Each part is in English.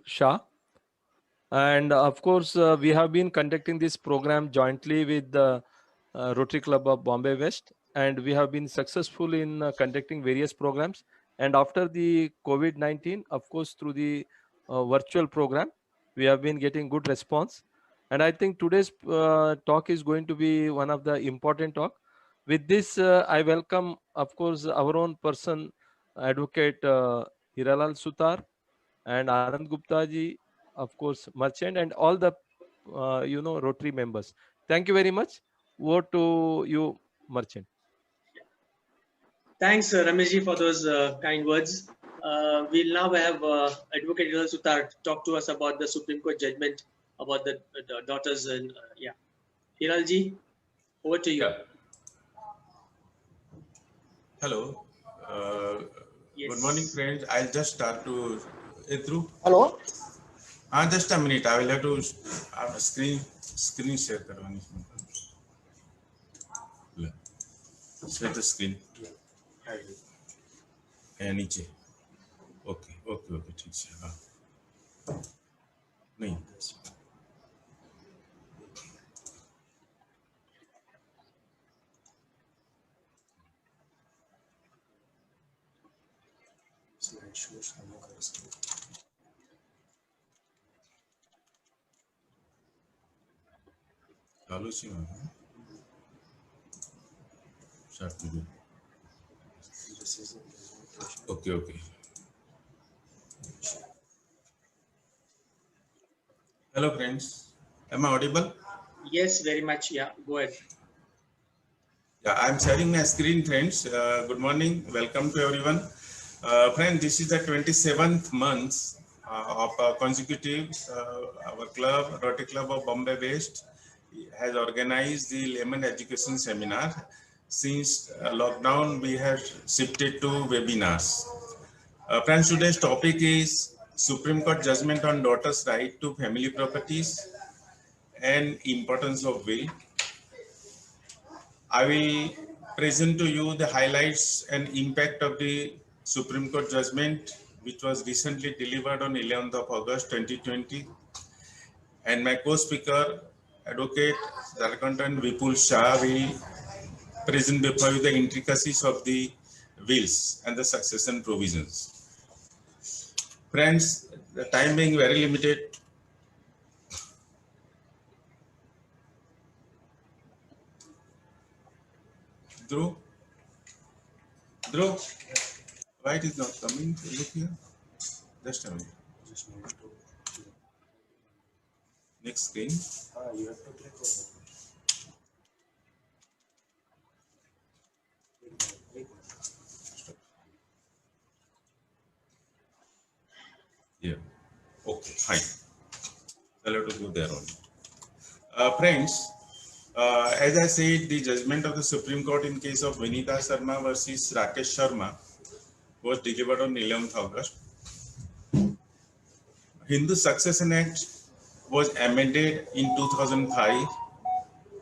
Shah. And of course, we have been conducting this program jointly with the Rotary Club of Bombay West, and we have been successful in conducting various programs. And after the COVID-19, of course, through the virtual program, we have been getting good response. And I think today's talk is going to be one of the important talk. With this, I welcome, of course, our own person, Advocate Hiralal Sutar, and Anand Gupta ji, of course, merchant, and all the Rotary members. Thank you very much. Over to you, merchant. Thanks, Rameshji, for those kind words. We'll now have Advocate Hiral Sutar talk to us about the Supreme Court judgment about the daughters. And yeah, Hiralji, over to you. Yeah. Hello. Yes. Good morning, friends. I'll just start to through. Hello. Just a minute. I will have to screen share करवानी है. Share the screen. नीचे. Okay. ठीक है. हाँ. नहीं. चालू सी में start to do. Okay. Hello, friends. Am I audible? Yes, very much. Yeah, go ahead. Yeah, I'm sharing my screen, friends. Good morning. Welcome to everyone. Friends, this is the 27th month of consecutive. Our club, Rotary Club of Bombay West, has organized the Layman Education Seminar. Since lockdown, we have shifted to webinars. Friends, today's topic is Supreme Court judgment on daughters' right to family properties and importance of will. I will present to you the highlights and impact of the Supreme Court judgment, which was recently delivered on 11th of August 2020. And my co-speaker, Advocate Dharkantan Vipul Shah, will present before you the intricacies of the wills and the succession provisions. Friends, the time being very limited, Dhruv, why it is not coming? Look here. Just a minute. Next screen. You have to click on it. Yeah. Okay. Fine. I'll have to go there only. Friends, as I said, the judgment of the Supreme Court in case of Vinita Sharma versus Rakesh Sharma was delivered on 11th August. Hindu Succession Act was amended in 2005,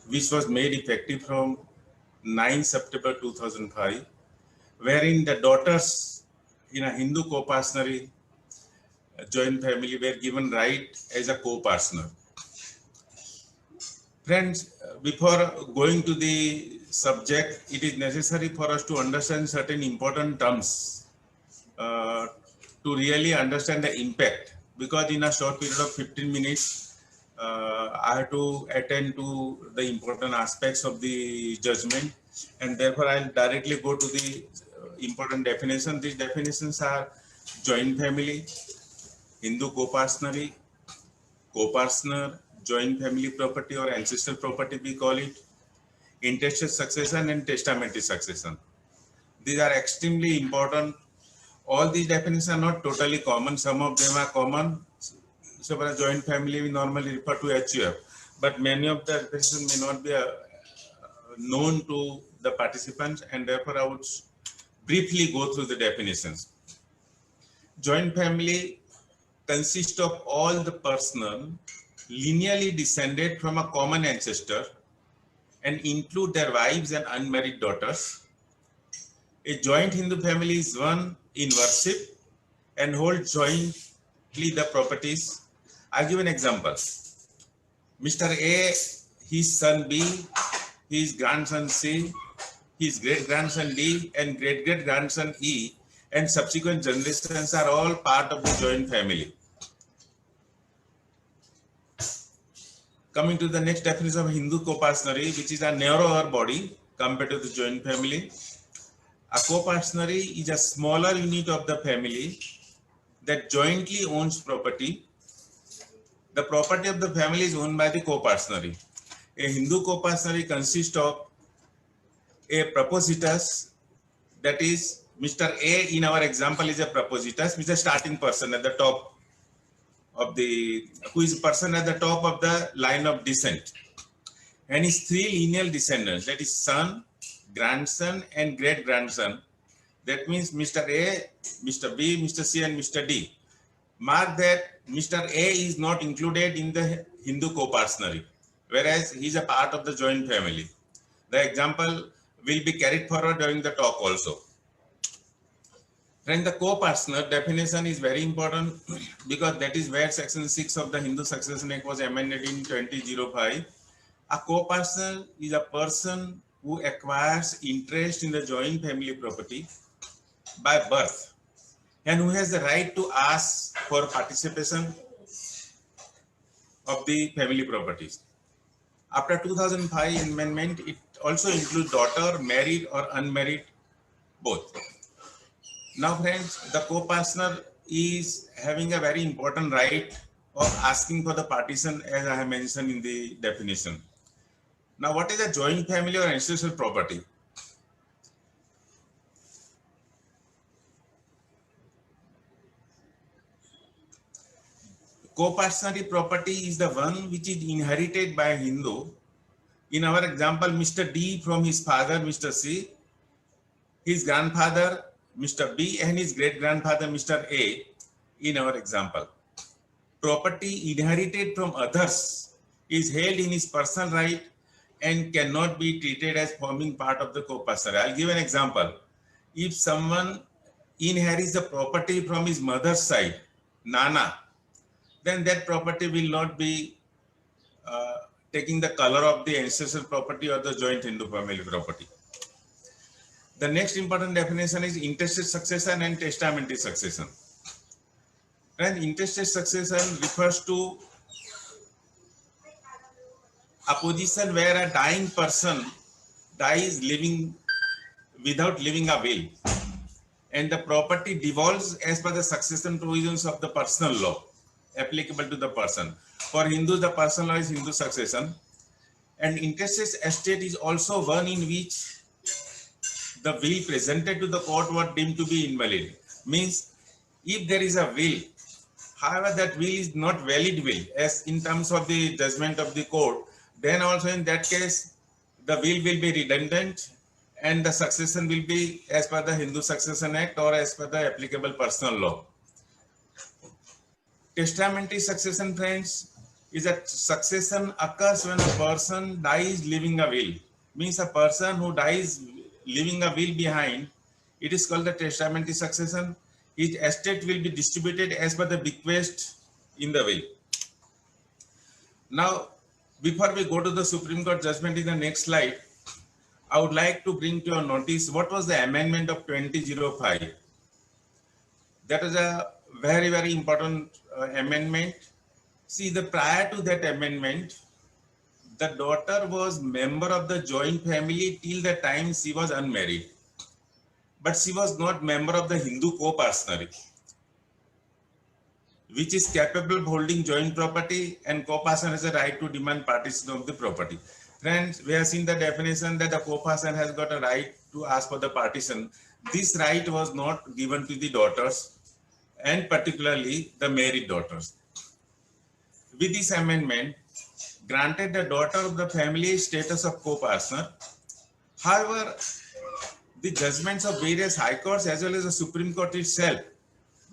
which was made effective from 9 September 2005, wherein the daughters in a Hindu co-partnership joint family were given right as a co-partner. Friends, before going to the subject, it is necessary for us to understand certain important terms to really understand the impact, because in a short period of 15 minutes, I have to attend to the important aspects of the judgment, and therefore I'll directly go to the important definition. These definitions are joint family, Hindu co-partnership, co-partner, joint family property or ancestral property we call it, intestate succession and testamentary succession. These are extremely important. All these definitions are not totally common. Some of them are common. So for a joint family, we normally refer to HUF, but many of the definitions may not be known to the participants, and therefore I would briefly go through the definitions. Joint family consists of all the persons lineally descended from a common ancestor and include their wives and unmarried daughters. A joint Hindu family is one in worship and hold joint the properties. I'll give an example. Mr. A, his son B, his grandson C, his great-grandson D, and great-great-grandson E, and subsequent generations are all part of the joint family. Coming to the next definition of Hindu co-partnery, which is a narrower body compared to the joint family. A co-partnery is a smaller unit of the family that jointly owns property. The property of the family is owned by the co-partnery. A Hindu co-partnery consists of a propositus, that is Mr. A in our example is a propositus, which is a starting person at the top of the, who is a person at the top of the line of descent. And his three lineal descendants, that is son, grandson, and great-grandson. That means Mr. A, Mr. B, Mr. C, and Mr. D. Mark that Mr. A is not included in the Hindu co-partnery, whereas he is a part of the joint family. The example will be carried forward during the talk also. Friend, the co-partner definition is very important because that is where section 6 of the Hindu Succession Act was amended in 2005. A co-partner is a person who acquires interest in the joint family property by birth and who has the right to ask for participation of the family properties. After 2005 amendment, it also includes daughter, married or unmarried, both. Now friends, the co-partner is having a very important right of asking for the partition, as I have mentioned in the definition. Now what is a joint family or ancestral property? Co-partnership property is the one which is inherited by a Hindu. In our example, Mr. D from his father, Mr. C, his grandfather, Mr. B, and his great-grandfather, Mr. A, in our example. Property inherited from others is held in his personal right and cannot be treated as forming part of the co-partner. I'll give an example. If someone inherits the property from his mother's side, Nana, then that property will not be taking the color of the ancestral property or the joint Hindu family property. The next important definition is intestate succession and testamentary succession. And intestate succession refers to a position where a dying person dies living without leaving a will, and the property devolves as per the succession provisions of the personal law applicable to the person. For Hindus, the personal law is Hindu succession, and intestate estate is also one in which the will presented to the court was deemed to be invalid. Means if there is a will, however that will is not valid will as in terms of the judgment of the court, then also in that case the will be redundant and the succession will be as per the Hindu Succession Act or as per the applicable personal law. Testamentary succession, friends, is that succession occurs when a person dies leaving a will. Means a person who dies leaving a will behind, it is called the testamentary succession. His estate will be distributed as per the bequest in the will. Now, before we go to the Supreme Court judgment in the next slide, I would like to bring to your notice what was the amendment of 2005. That is a very, very important amendment. See, the prior to that amendment, the daughter was member of the joint family till the time she was unmarried, but she was not member of the Hindu co-partnership, which is capable of holding joint property, and co-partner has a right to demand partition of the property. Friends, we have seen the definition that the co-partner has got a right to ask for the partition. This right was not given to the daughters, and particularly the married daughters. With this amendment, granted the daughter of the family status of co-partner. However, the judgments of various high courts as well as the Supreme Court itself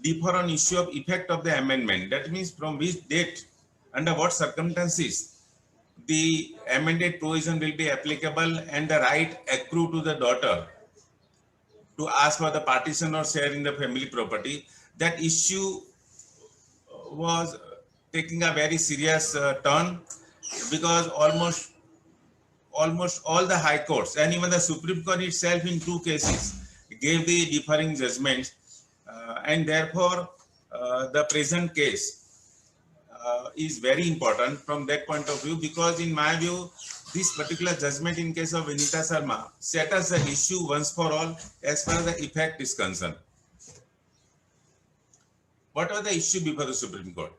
differ on issue of effect of the amendment. That means from which date, under what circumstances, the amended provision will be applicable and the right accrue to the daughter to ask for the partition or share in the family property. That issue was taking a very serious turn, because almost all the high courts and even the Supreme Court itself in two cases gave the differing judgments, and therefore the present case is very important from that point of view, because in my view this particular judgment in case of Vinita Sharma settles the issue once for all as far as the effect is concerned. What was the issue before the Supreme Court?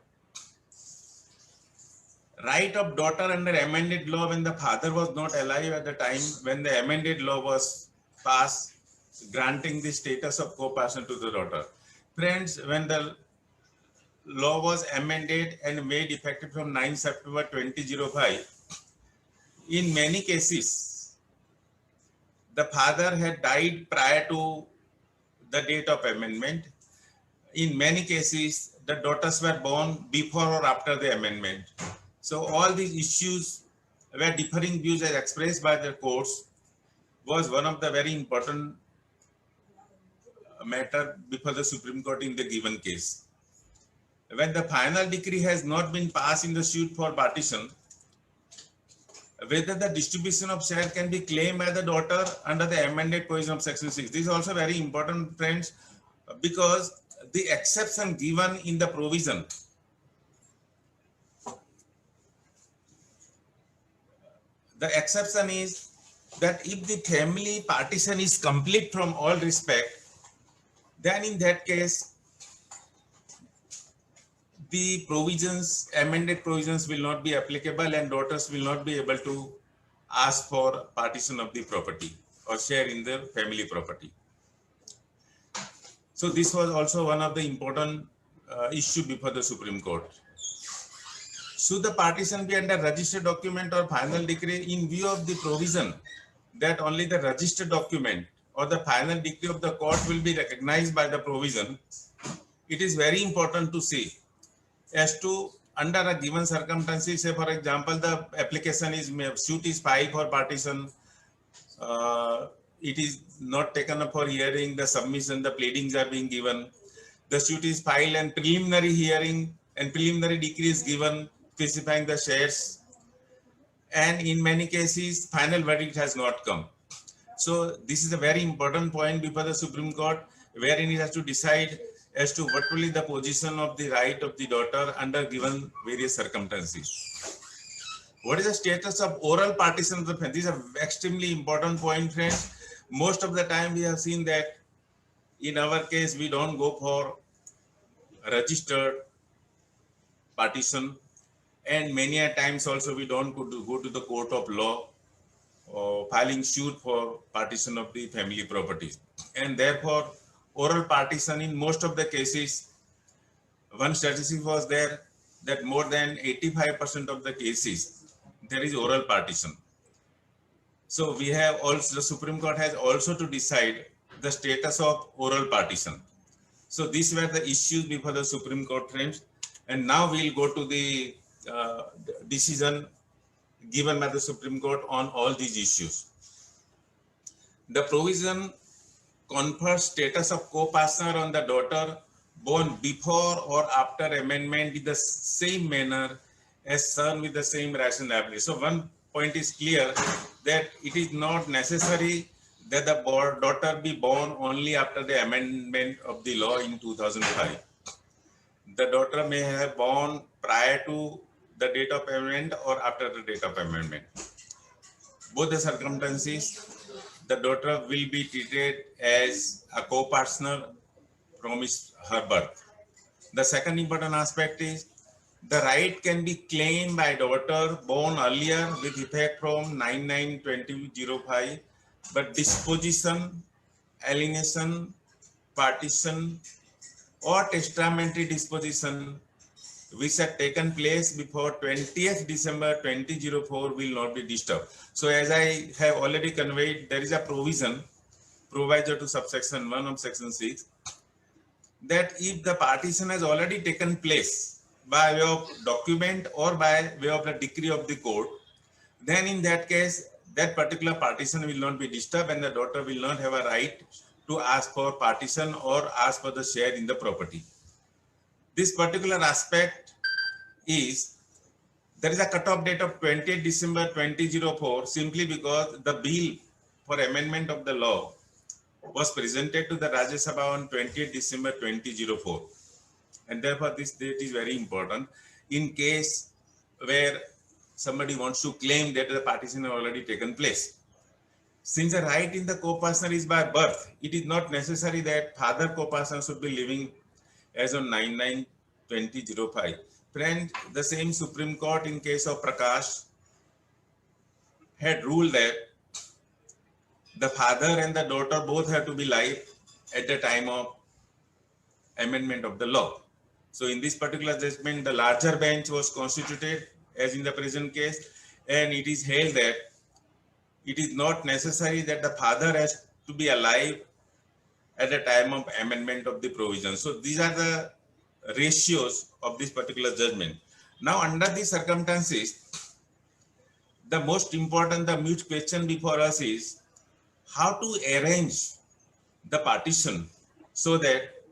Right of daughter under amended law when the father was not alive at the time when the amended law was passed, granting the status of co-parson to the daughter. Friends, when the law was amended and made effective from 9 September 2005, in many cases, the father had died prior to the date of amendment. In many cases, the daughters were born before or after the amendment. So all these issues where differing views as expressed by the courts was one of the very important matter before the Supreme Court in the given case. When the final decree has not been passed in the suit for partition, whether the distribution of share can be claimed by the daughter under the amended provision of section 6. This is also very important, friends, because the exception given in the provision, the exception is that if the family partition is complete from all respect, then in that case, the provisions, amended provisions will not be applicable and daughters will not be able to ask for partition of the property or share in the family property. So this was also one of the important issue before the Supreme Court. Should the partition be under registered document or final decree? In view of the provision that only the registered document or the final decree of the court will be recognized by the provision, it is very important to see as to under a given circumstances, say for example, the application is, suit is filed for partition, it is not taken up for hearing, the submission, the pleadings are being given, the suit is filed and preliminary hearing and preliminary decree is given specifying the shares, and in many cases final verdict has not come. So this is a very important point before the Supreme Court, wherein it has to decide as to what will be the position of the right of the daughter under given various circumstances. What is the status of oral partition of the family? This is an extremely important point, friends. Most of the time we have seen that in our case we don't go for registered partition, and many a times also we don't go to the court of law filing suit for partition of the family property, and therefore oral partition in most of the cases, one statistic was there that more than 85% of the cases there is oral partition. So we have also, the Supreme Court has also to decide the status of oral partition. So these were the issues before the Supreme Court, friends, and now we'll go to the decision given by the Supreme Court on all these issues. The provision confers status of co-partner on the daughter born before or after amendment in the same manner as son with the same rationality. So one point is clear that it is not necessary that the daughter be born only after the amendment of the law in 2005. The daughter may have born prior to the date of amendment or after the date of amendment. Both the circumstances, the daughter will be treated as a co-partner from her birth. The second important aspect is the right can be claimed by daughter born earlier with effect from 9/9/2005, but disposition, alienation, partition, or testamentary disposition which had taken place before 20th December 2004 will not be disturbed. So as I have already conveyed, there is a provision proviso to subsection 1 of section 6 that if the partition has already taken place by way of document or by way of the decree of the court, then in that case, that particular partition will not be disturbed and the daughter will not have a right to ask for partition or ask for the share in the property. This particular aspect is there is a cutoff date of 20th December 2004 simply because the bill for amendment of the law was presented to the Rajya Sabha on 20th December 2004, and therefore this date is very important in case where somebody wants to claim that the partition has already taken place. Since the right in the co-partner is by birth, it is not necessary that father co-partner should be living as on 9/9/2005. Friend, the same Supreme Court in case of Prakash had ruled that the father and the daughter both have to be live at the time of amendment of the law. So in this particular judgment, the larger bench was constituted as in the present case, and it is held that it is not necessary that the father has to be alive at the time of amendment of the provision. So these are the ratios of this particular judgment. Now, under these circumstances, the most important, the mute question before us is how to arrange the partition so that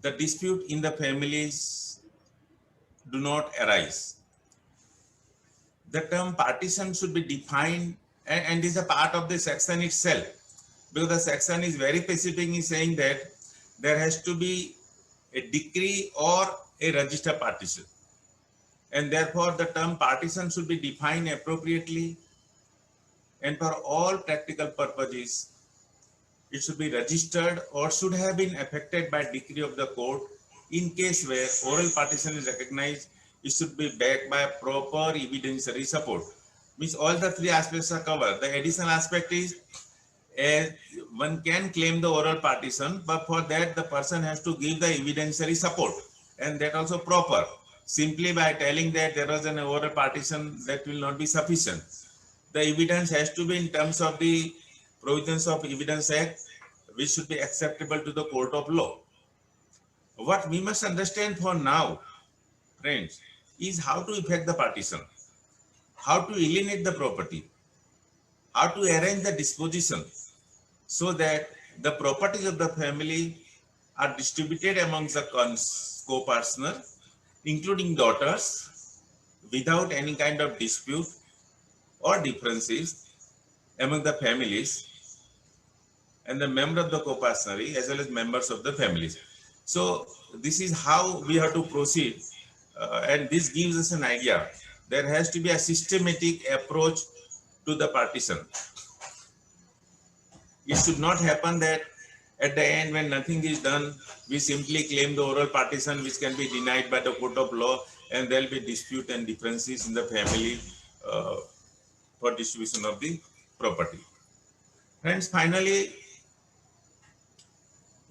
the dispute in the families do not arise. The term partition should be defined and is a part of the section itself, because the section is very specific in saying that there has to be a decree or a register partition, and therefore the term partition should be defined appropriately, and for all practical purposes it should be registered or should have been effected by decree of the court. In case where oral partition is recognized, it should be backed by proper evidentiary support. Means all the three aspects are covered. The additional aspect is one can claim the oral partition, but for that the person has to give the evidentiary support, and that also proper. Simply by telling that there was an oral partition, that will not be sufficient. The evidence has to be in terms of the provisions of Evidence Act, which should be acceptable to the court of law. What we must understand for now, friends, is how to effect the partition, how to alienate the property, how to arrange the disposition so that the properties of the family are distributed amongst the co-partner, including daughters, without any kind of dispute or differences among the families and the member of the co-partnery as well as members of the families. So this is how we have to proceed, and this gives us an idea. There has to be a systematic approach to the partition. It should not happen that at the end, when nothing is done, we simply claim the oral partition, which can be denied by the court of law, and there will be dispute and differences in the family for distribution of the property. Friends, finally,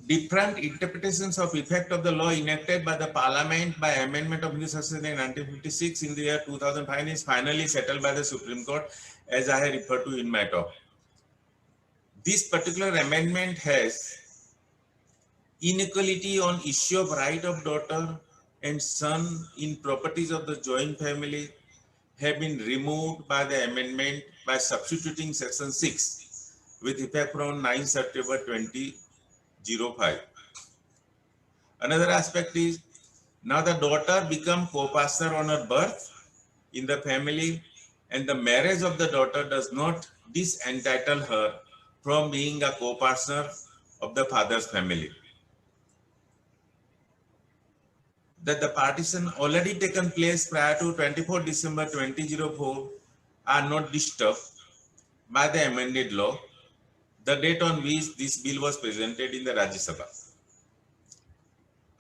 different interpretations of effect of the law enacted by the Parliament by amendment of Hindu Succession in 1956 in the year 2005 is finally settled by the Supreme Court, as I have referred to in my talk. This particular amendment has inequality on issue of right of daughter and son in properties of the joint family have been removed by the amendment by substituting section 6 with effect from 9 September 2005. Another aspect is now the daughter become co-partner on her birth in the family, and the marriage of the daughter does not disentitle her from being a co-partner of the father's family. That the partition already taken place prior to 24 December 2004 are not disturbed by the amended law, the date on which this bill was presented in the Rajya Sabha.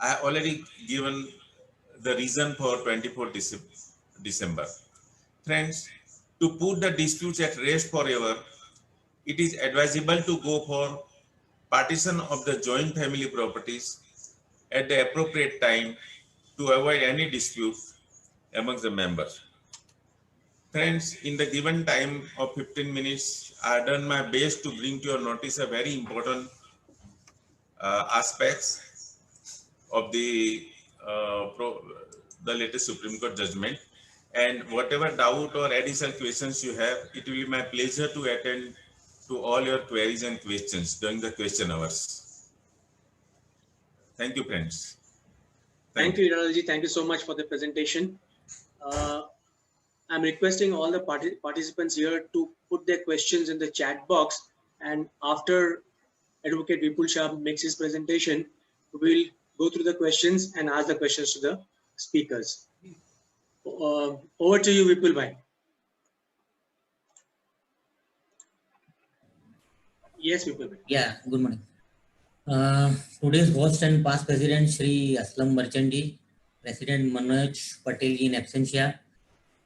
I have already given the reason for 24 December. Friends, to put the disputes at rest forever, it is advisable to go for partition of the joint family properties at the appropriate time to avoid any dispute amongst the members. Friends, in the given time of 15 minutes, I have done my best to bring to your notice a very important aspects of the latest Supreme Court judgment. And whatever doubt or additional questions you have, it will be my pleasure to attend to all your queries and questions during the question hours. Thank you, friends. Thank you, Hiralji. Thank you so much for the presentation. I'm requesting all the participants here to put their questions in the chat box, and after Advocate Vipul Shah makes his presentation, we'll go through the questions and ask the questions to the speakers. Over to you, Vipul bhai. Yes, Vipul bhai. Yeah, good morning. Today's host and past president Shri Aslam Marchandi, President Manoj Patel ji in absentia,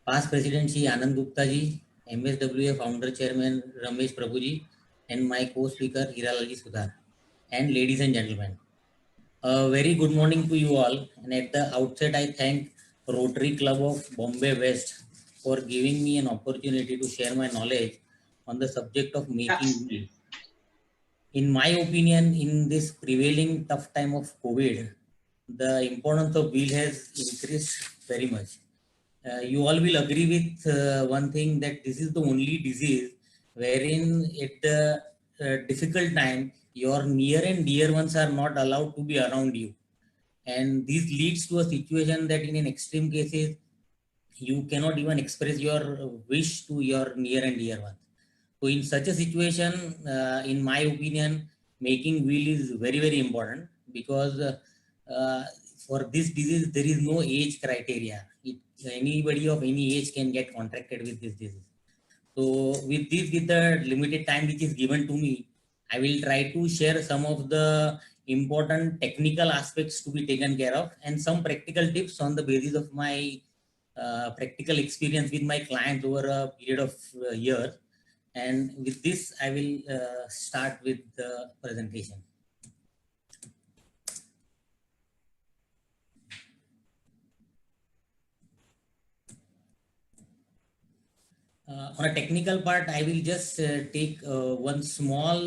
past president Shri Anand Gupta ji, MSWA founder chairman Ramesh Prabhu ji, and my co-speaker Hiralji Sudhar, and ladies and gentlemen. A very good morning to you all, and at the outset I thank Rotary Club of Bombay West for giving me an opportunity to share my knowledge on the subject of making will. In my opinion, in this prevailing tough time of COVID, the importance of will has increased very much. You all will agree with one thing, that this is the only disease wherein at the difficult time, your near and dear ones are not allowed to be around you. And this leads to a situation that in an extreme cases, you cannot even express your wish to your near and dear ones. So in such a situation, in my opinion, making will is very, very important, because for this disease, there is no age criteria. Anybody of any age can get contracted with this disease. So with the limited time which is given to me, I will try to share some of the important technical aspects to be taken care of, and some practical tips on the basis of my practical experience with my clients over a period of years. And with this, I will start with the presentation. On a technical part, I will just take one small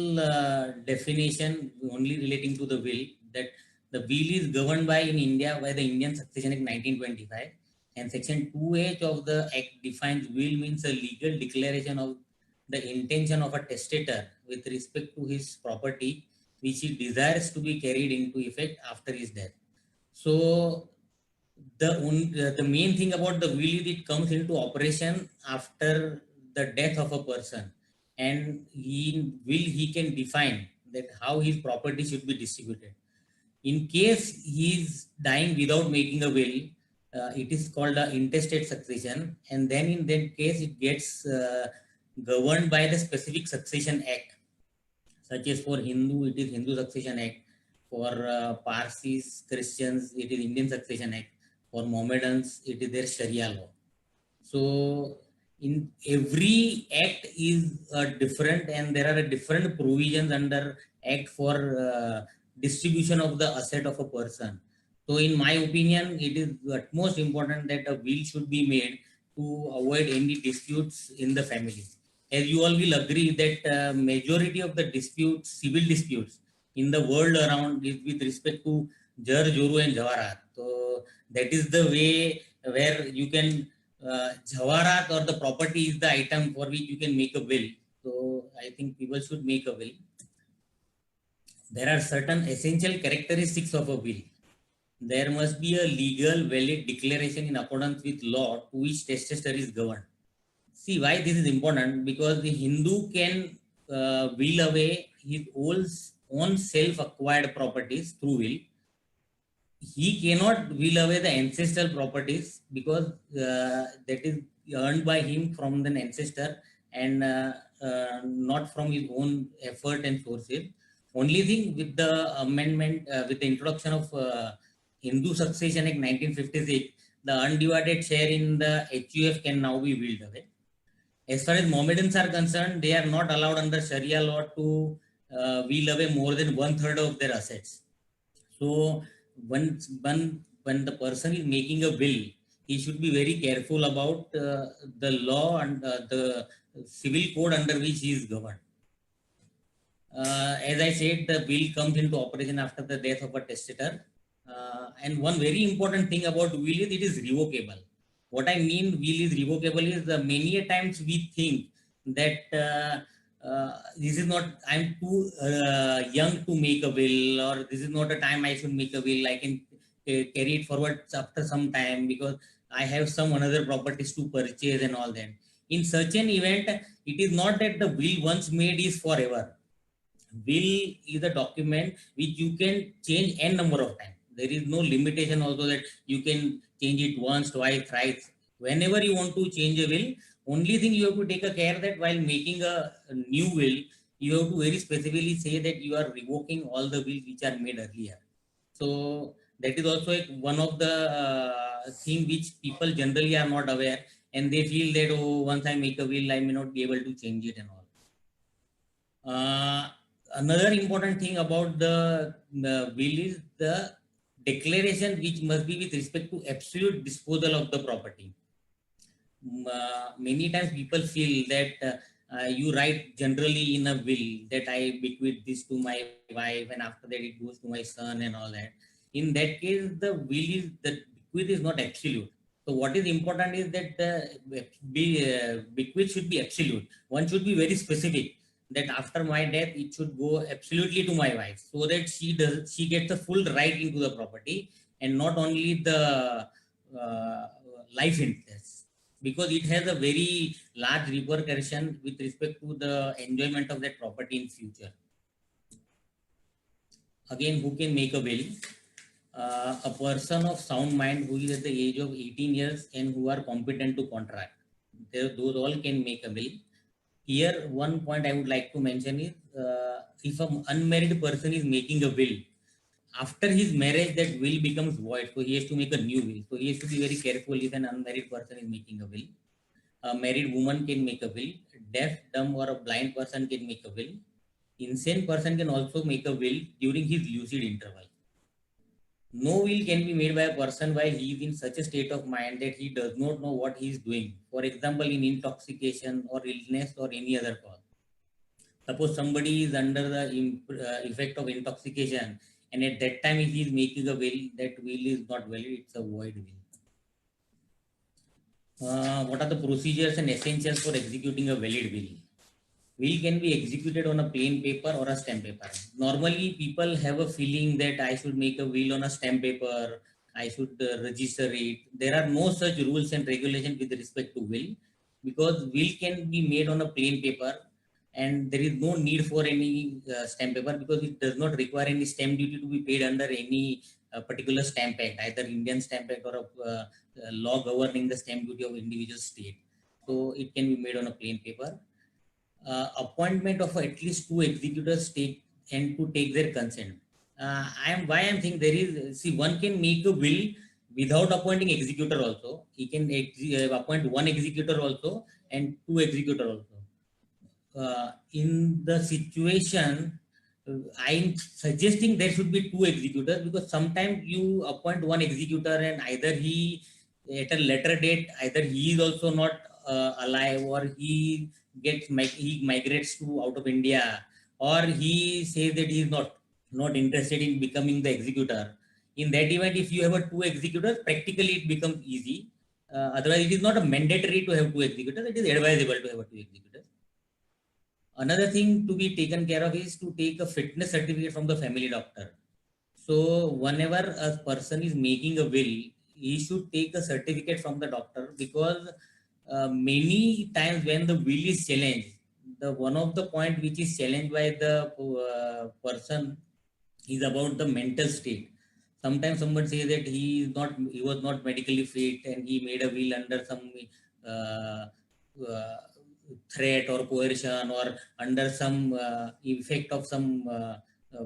definition only relating to the will, that the will is governed by in India by the Indian Succession Act 1925, and Section 2H of the Act defines will means a legal declaration of the intention of a testator with respect to his property, which he desires to be carried into effect after his death. So the main thing about the will is it comes into operation after the death of a person, and he can define that how his property should be distributed. In case he is dying without making a will, it is called an intestate succession, and then in that case it gets governed by the specific succession act, such as for Hindu it is Hindu Succession Act, for Parsis, Christians it is Indian Succession Act, for Mohammedans it is their Sharia law. So in every act is different, and there are different provisions under act for distribution of the asset of a person. So in my opinion, it is utmost important that a will should be made to avoid any disputes in the family. As you all will agree that majority of the disputes, civil disputes in the world around is with respect to jar, joru and javarat. So that is the way where you can, javarat or the property is the item for which you can make a will. So I think people should make a will. There are certain essential characteristics of a will. There must be a legal valid declaration in accordance with law to which testator is governed. See why this is important, because the Hindu can will away his own self-acquired properties through will. He cannot will away the ancestral properties, because that is earned by him from an ancestor, and not from his own effort and sources. Only thing, with the amendment, with the introduction of Hindu Succession Act 1956, the undivided share in the HUF can now be willed away. As far as Mohammedans are concerned, they are not allowed under Sharia law to will away more than 1/3 of their assets. So when the person is making a will, he should be very careful about the law and the civil code under which he is governed. As I said, the will comes into operation after the death of a testator. And one very important thing about will is it is revocable. What I mean will is revocable is many a times we think that this is not, I'm too young to make a will, or this is not a time I should make a will. I can carry it forward after some time because I have some another properties to purchase and all that. In such an event, it is not that the will once made is forever. Will is a document which you can change n number of times. There is no limitation also that you can change it once, twice, thrice. Whenever you want to change a will, only thing you have to take a care that while making a new will, you have to very specifically say that you are revoking all the wills which are made earlier. So that is also one of the thing which people generally are not aware, and they feel that, oh, once I make a will, I may not be able to change it and all. Another important thing about the will is the declaration which must be with respect to absolute disposal of the property. Many times people feel that you write generally in a will that I bequeath this to my wife and after that it goes to my son and all that. In that case, the bequeath is not absolute. So what is important is that the bequeath should be absolute. One should be very specific that after my death it should go absolutely to my wife, so that she gets the full right into the property and not only the life interest, because it has a very large repercussion with respect to the enjoyment of that property in future. Again, who can make a will? A person of sound mind who is at the age of 18 years and who are competent to contract. Those all can make a will. Here, one point I would like to mention is if an unmarried person is making a will, after his marriage, that will becomes void. So he has to make a new will. So he has to be very careful if an unmarried person is making a will. A married woman can make a will. Deaf, dumb, or a blind person can make a will. Insane person can also make a will during his lucid interval. No will can be made by a person while he is in such a state of mind that he does not know what he is doing. For example, in intoxication or illness or any other cause. Suppose somebody is under the effect of intoxication, and at that time if he is making a will, that will is not valid, it's a void will. What are the procedures and essentials for executing a valid will? Will can be executed on a plain paper or a stamp paper. Normally, people have a feeling that I should make a will on a stamp paper, I should register it. There are no such rules and regulations with respect to will, because will can be made on a plain paper and there is no need for any stamp paper, because it does not require any stamp duty to be paid under any particular stamp act, either Indian stamp act or a law governing the stamp duty of individual state. So it can be made on a plain paper. Appointment of at least 2 executors and to take their consent. I'm thinking there is, see, one can make a will without appointing executor also. He can appoint 1 executor also and 2 executor also. In the situation, I'm suggesting there should be 2 executors, because sometimes you appoint 1 executor and either he at a later date, either he is also not alive, or he migrates to out of India, or he says that he is not interested in becoming the executor. In that event, if you have a 2 executors, practically it becomes easy. Otherwise, it is not a mandatory to have 2 executors. It is advisable to have a 2 executors. Another thing to be taken care of is to take a fitness certificate from the family doctor. So whenever a person is making a will, he should take a certificate from the doctor, because many times when the will is challenged, one of the point which is challenged by the person is about the mental state. Sometimes someone says that he was not medically fit and he made a will under some threat or coercion, or under some effect of some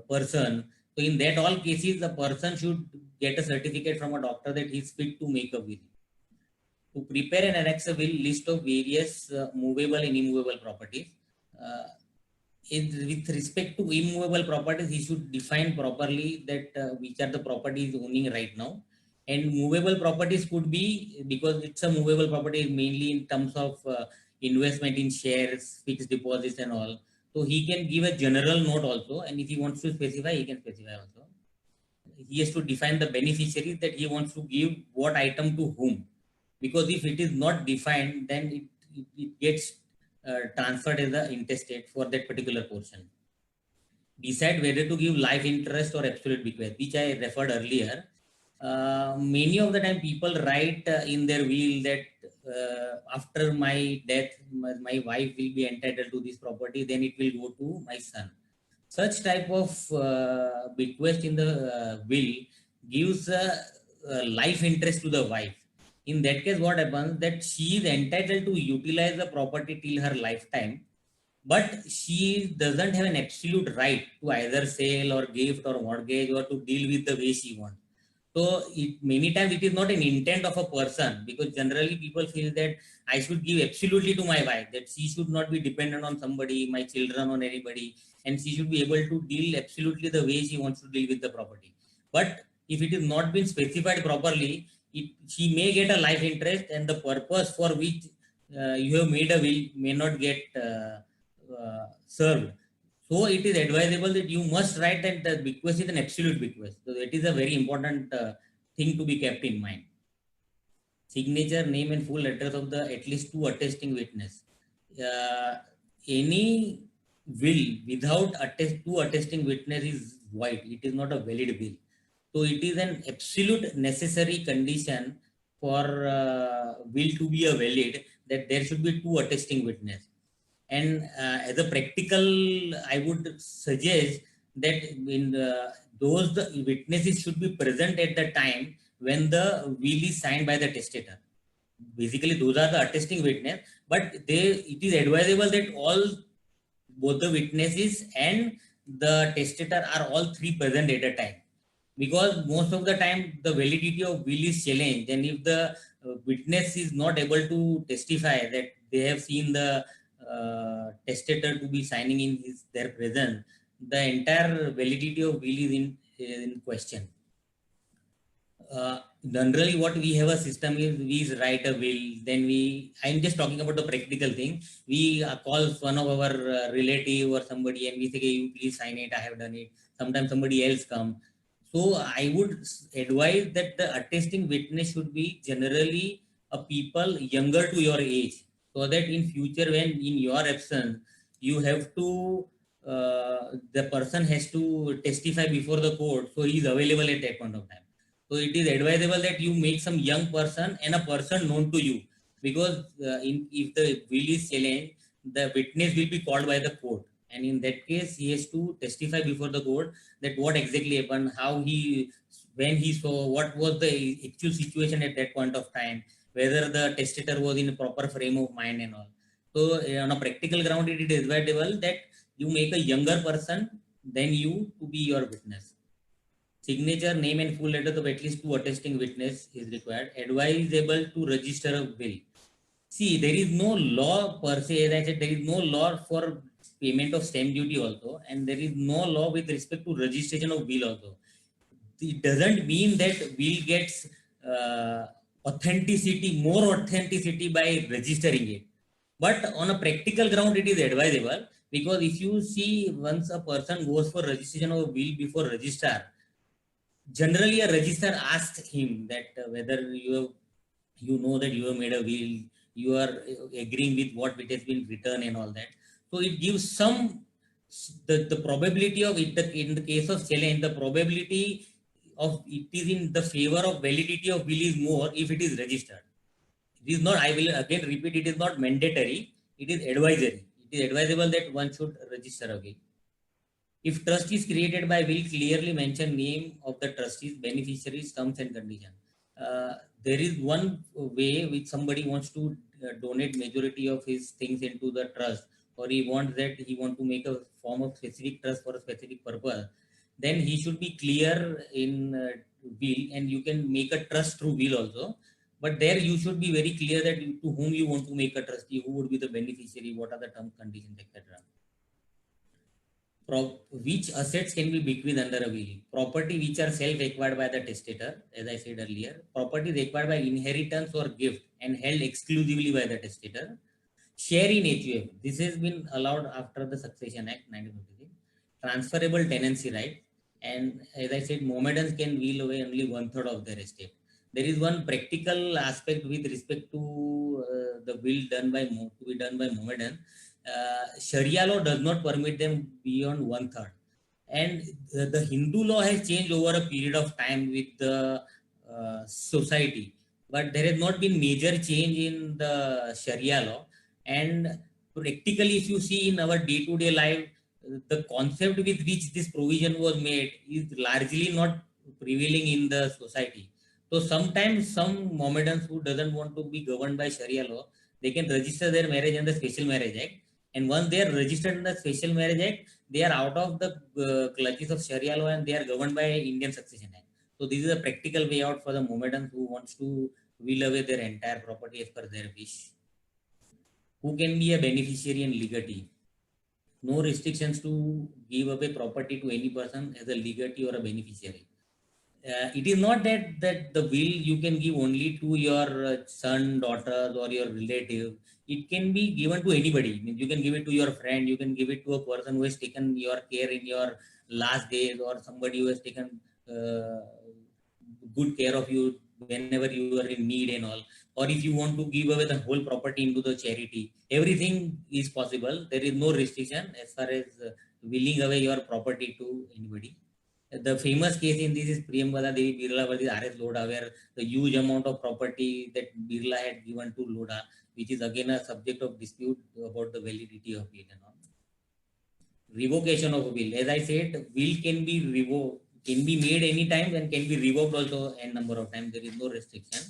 person. So in that all cases, the person should get a certificate from a doctor that he is fit to make a will. To prepare and annex a will, list of various movable and immovable properties. With respect to immovable properties, he should define properly that which are the properties owning right now. And movable properties could be, because it's a movable property mainly in terms of investment in shares, fixed deposits and all. So he can give a general note also, and if he wants to specify, he can specify also. He has to define the beneficiaries that he wants to give what item to whom, because if it is not defined, then it gets transferred as the intestate for that particular portion. Decide whether to give life interest or absolute bequest, which I referred earlier. Many of the time people write in their will that after my death, my wife will be entitled to this property, then it will go to my son. Such type of bequest in the will gives a life interest to the wife. In that case, what happens that she is entitled to utilize the property till her lifetime, but she doesn't have an absolute right to either sell or gift or mortgage or to deal with the way she wants. So many times it is not an intent of a person, because generally people feel that I should give absolutely to my wife, that she should not be dependent on somebody, my children, on anybody, and she should be able to deal absolutely the way she wants to deal with the property. But if it is not been specified properly, she may get a life interest, and the purpose for which you have made a will may not get served. So it is advisable that you must write that the bequest is an absolute bequest. So it is a very important thing to be kept in mind. Signature, name and full address of the at least two attesting witness. Any will without two attesting witness is void. It is not a valid will. So it is an absolute necessary condition for will to be a valid, that there should be two attesting witness. And as a practical, I would suggest that in those the witnesses should be present at the time when the will is signed by the testator. Basically, those are the attesting witness, but it is advisable that both the witnesses and the testator are all three present at a time, because most of the time the validity of will is challenged, and if the witness is not able to testify that they have seen the testator to be signing in their presence, the entire validity of will is in question. Generally what we have a system is we write a will, then I'm just talking about the practical thing. We call one of our relative or somebody and we say, hey, you please sign it, I have done it. Sometimes somebody else come. So I would advise that the attesting witness should be generally a people younger to your age, so that in future when in your absence you have to the person has to testify before the court, so he is available at that point of time. So it is advisable that you make some young person and a person known to you, because if the will is challenged, the witness will be called by the court, and in that case he has to testify before the court that what exactly happened, when he saw, what was the actual situation at that point of time, whether the testator was in a proper frame of mind and all. So on a practical ground, it is advisable that you make a younger person than you to be your witness. Signature, name and full letters of at least two attesting witness is required. Advisable to register a will. See, there is no law per se, as I said, there is no law for payment of stamp duty also, and there is no law with respect to registration of will also. It doesn't mean that will gets more authenticity by registering it. But on a practical ground, it is advisable, because if you see, once a person goes for registration of a will before registrar, generally a registrar asks him that whether you know that you have made a will, you are agreeing with what it has been written and all that. So it gives some the probability of it, in the case of challenge, the probability of it is in the favor of validity of will is more if it is registered. It is not, I will again repeat, it is not mandatory, it is advisory. It is advisable that one should register a will. If trust is created by will, clearly mention name of the trustees, beneficiaries, terms and conditions. There is one way which somebody wants to donate majority of his things into the trust, or he wants to make a form of specific trust for a specific purpose, then he should be clear in will, and you can make a trust through will also. But there you should be very clear that to whom you want to make a trustee, who would be the beneficiary, what are the terms, conditions, etc. Which assets can be bequeathed under a will? Property which are self-acquired by the testator, as I said earlier. Property acquired by inheritance or gift and held exclusively by the testator. Share in HUF. This has been allowed after the Succession Act 1953. Transferable tenancy right. And as I said, Mohammedans can will away only 1/3 of their estate. There is one practical aspect with respect to the will done by Mohammedan. Sharia law does not permit them beyond 1/3, and the Hindu law has changed over a period of time with the society, but there has not been major change in the Sharia law. And practically, if you see in our day-to-day life, the concept with which this provision was made is largely not prevailing in the society. So sometimes some Mohammedans who doesn't want to be governed by Sharia law, they can register their marriage under Special Marriage Act. And once they are registered in the Special Marriage Act, they are out of the clutches of Sharia law and they are governed by Indian Succession Act. So this is a practical way out for the Mohammedans who wants to will away their entire property as per their wish. Who can be a beneficiary and legatee? No restrictions to give away property to any person as a legatee or a beneficiary. It is not that the will you can give only to your son, daughters, or your relative. It can be given to anybody. You can give it to your friend. You can give it to a person who has taken your care in your last days, or somebody who has taken good care of you whenever you are in need and all. Or if you want to give away the whole property into the charity, everything is possible. There is no restriction as far as willing away your property to anybody. The famous case in this is Priyambada Devi Birla versus R.S. Lodha, where the huge amount of property that Birla had given to Lodha, which is again a subject of dispute about the validity of will and all. Revocation of a will. As I said, will can be revoked, can be made anytime and can be revoked also n number of times. There is no restriction.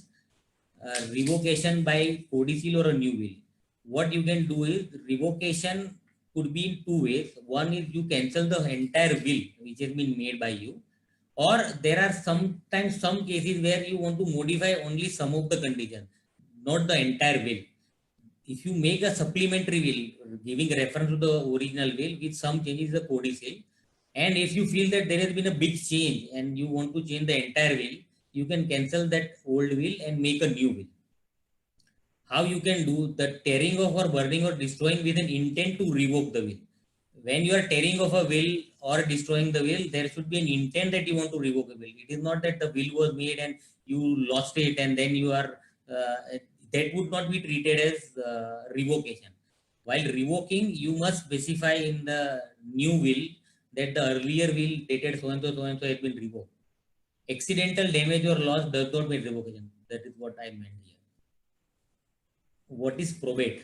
Revocation by codicil or a new will. What you can do is revocation could be in two ways. One is you cancel the entire will which has been made by you, or there are sometimes some cases where you want to modify only some of the conditions, not the entire will. If you make a supplementary will giving reference to the original will with some changes the codicil, and if you feel that there has been a big change and you want to change the entire will, you can cancel that old will and make a new will. How you can do the tearing off or burning or destroying with an intent to revoke the will. When you are tearing off a will or destroying the will, there should be an intent that you want to revoke a will. It is not that the will was made and you lost it and then you are, that would not be treated as revocation. While revoking, you must specify in the new will that the earlier will dated so and so has been revoked. Accidental damage or loss does not mean revocation. That is what I meant here. What is probate?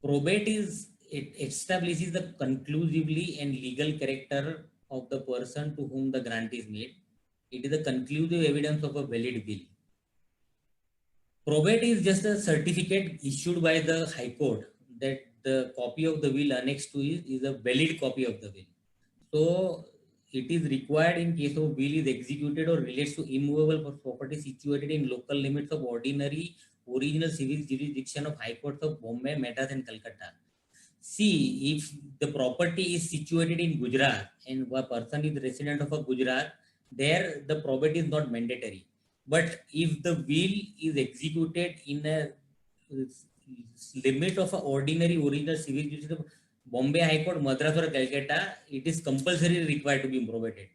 Probate is, it establishes the conclusively and legal character of the person to whom the grant is made. It is a conclusive evidence of a valid will. Probate is just a certificate issued by the High Court that the copy of the will annexed to it is a valid copy of the will. So it is required in case of will is executed or relates to immovable property situated in local limits of ordinary original civil jurisdiction of High Courts of Bombay, Madras and Calcutta. See, if the property is situated in Gujarat and a person is resident of a Gujarat, there the probate is not mandatory. But if the will is executed in a limit of an ordinary original civil jurisdiction of Bombay High Court, Madras or Calcutta, it is compulsory required to be probated.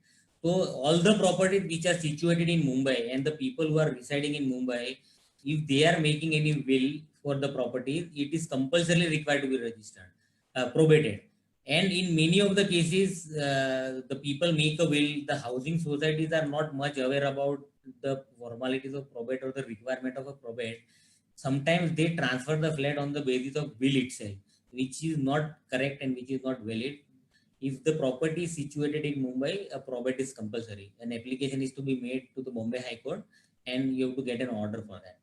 So all the properties which are situated in Mumbai and the people who are residing in Mumbai, if they are making any will for the properties, it is compulsorily required to be registered, probated. And in many of the cases, the people make a will, the housing societies are not much aware about the formalities of probate or the requirement of a probate. Sometimes they transfer the flat on the basis of will itself, which is not correct and which is not valid. If the property is situated in Mumbai, a probate is compulsory. An application is to be made to the Bombay High Court and you have to get an order for that.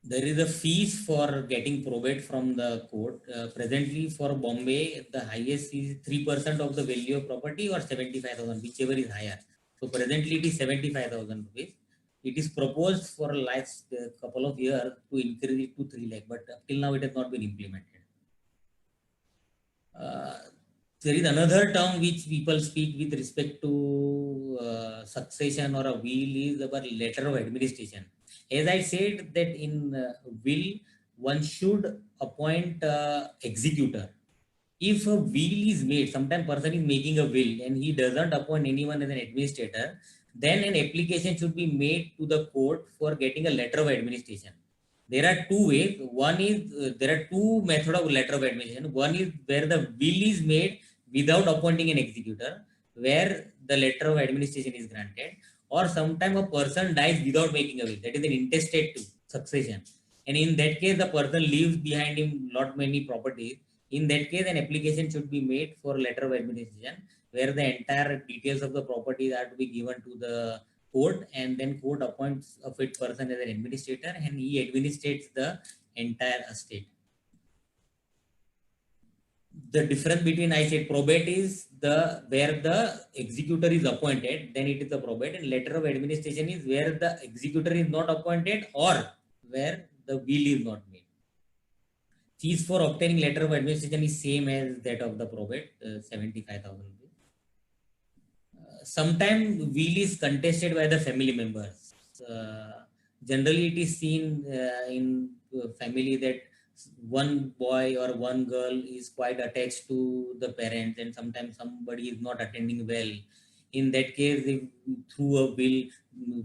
There is a fees for getting probate from the court. Presently for Bombay, the highest is 3% of the value of property or 75,000, whichever is higher. So presently it is 75,000 rupees. It is proposed for a last couple of years to increase it to 3 lakh, but up till now it has not been implemented. There is another term which people speak with respect to succession or a will is about letter of administration. As I said that in will, one should appoint executor. If a will is made, sometimes person is making a will and he doesn't appoint anyone as an administrator, then an application should be made to the court for getting a letter of administration. There are two ways. One is, there are two methods of letter of administration. One is where the will is made without appointing an executor. where the letter of administration is granted, or sometime a person dies without making a will, that is an intestate succession, and in that case the person leaves behind him lot many properties. In that case, an application should be made for letter of administration, where the entire details of the properties are to be given to the court, and then court appoints a fit person as an administrator, and he administrates the entire estate. The difference between, I said, probate is the where the executor is appointed, then it is the probate, and letter of administration is where the executor is not appointed or where the will is not made. Fees for obtaining letter of administration is same as that of the probate, 75,000 rupees. Sometimes will is contested by the family members. Generally, it is seen in family that one boy or one girl is quite attached to the parents, and sometimes somebody is not attending well. In that case, if through a will,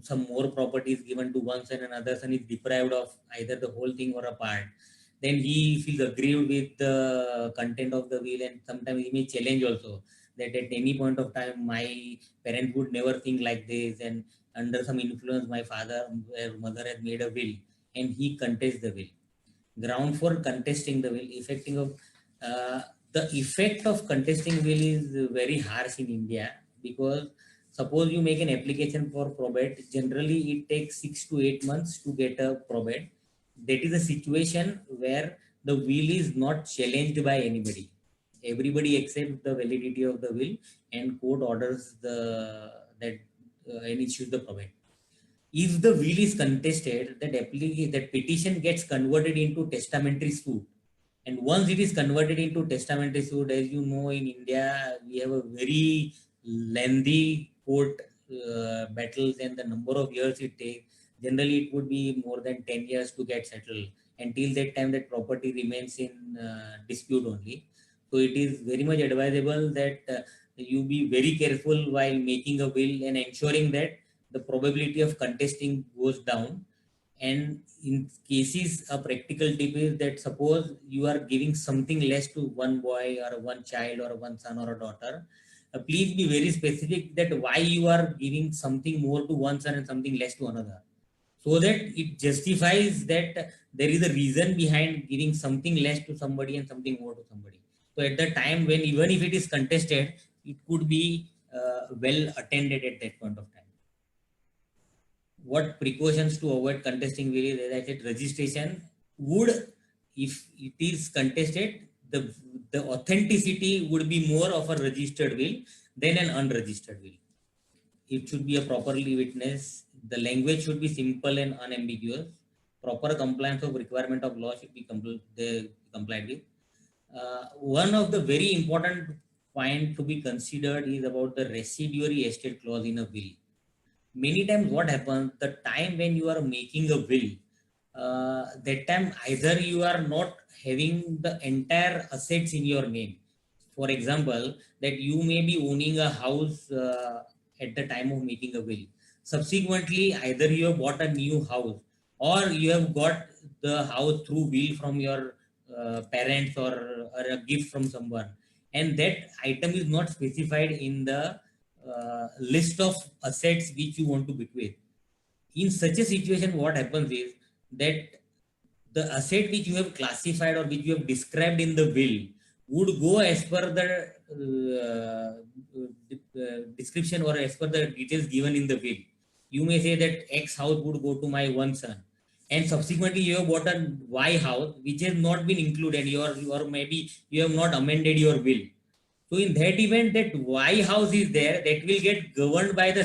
some more property is given to one son and another son is deprived of either the whole thing or a part, then he feels aggrieved with the content of the will, and sometimes he may challenge also that at any point of time my parent would never think like this, and under some influence my father or mother has made a will, and he contests the will. Ground for contesting the will, effecting of the effect of contesting will is very harsh in India, because suppose you make an application for probate, generally it takes 6 to 8 months to get a probate. That is a situation where the will is not challenged by anybody. Everybody accepts the validity of the will, and court orders and issues the probate. If the will is contested, that petition gets converted into testamentary suit. And once it is converted into testamentary suit, as you know, in India, we have a very lengthy court battles, and the number of years it takes. Generally, it would be more than 10 years to get settled. Until that time, that property remains in dispute only. So it is very much advisable that you be very careful while making a will and ensuring that the probability of contesting goes down. And in cases, a practical tip is that suppose you are giving something less to one boy or one child or one son or a daughter, please be very specific that why you are giving something more to one son and something less to another, so that it justifies that there is a reason behind giving something less to somebody and something more to somebody. So at the time when, even if it is contested, it could be well attended at that point of time. What precautions to avoid contesting will is, as I said, registration would, if it is contested, the authenticity would be more of a registered will than an unregistered will. It should be a properly witnessed. The language should be simple and unambiguous. Proper compliance of requirement of law should be complied with. One of the very important point to be considered is about the residuary estate clause in a will. Many times what happens, the time when you are making a will, that time either you are not having the entire assets in your name. For example, that you may be owning a house at the time of making a will. Subsequently, either you have bought a new house or you have got the house through will from your parents or a gift from someone, and that item is not specified in the list of assets which you want to bequeath. In such a situation, what happens is that the asset which you have classified or which you have described in the will would go as per the description or as per the details given in the will. You may say that X house would go to my one son, and subsequently you have bought a Y house which has not been included, or maybe you have not amended your will. So in that event, that Y house is there, that will get governed by the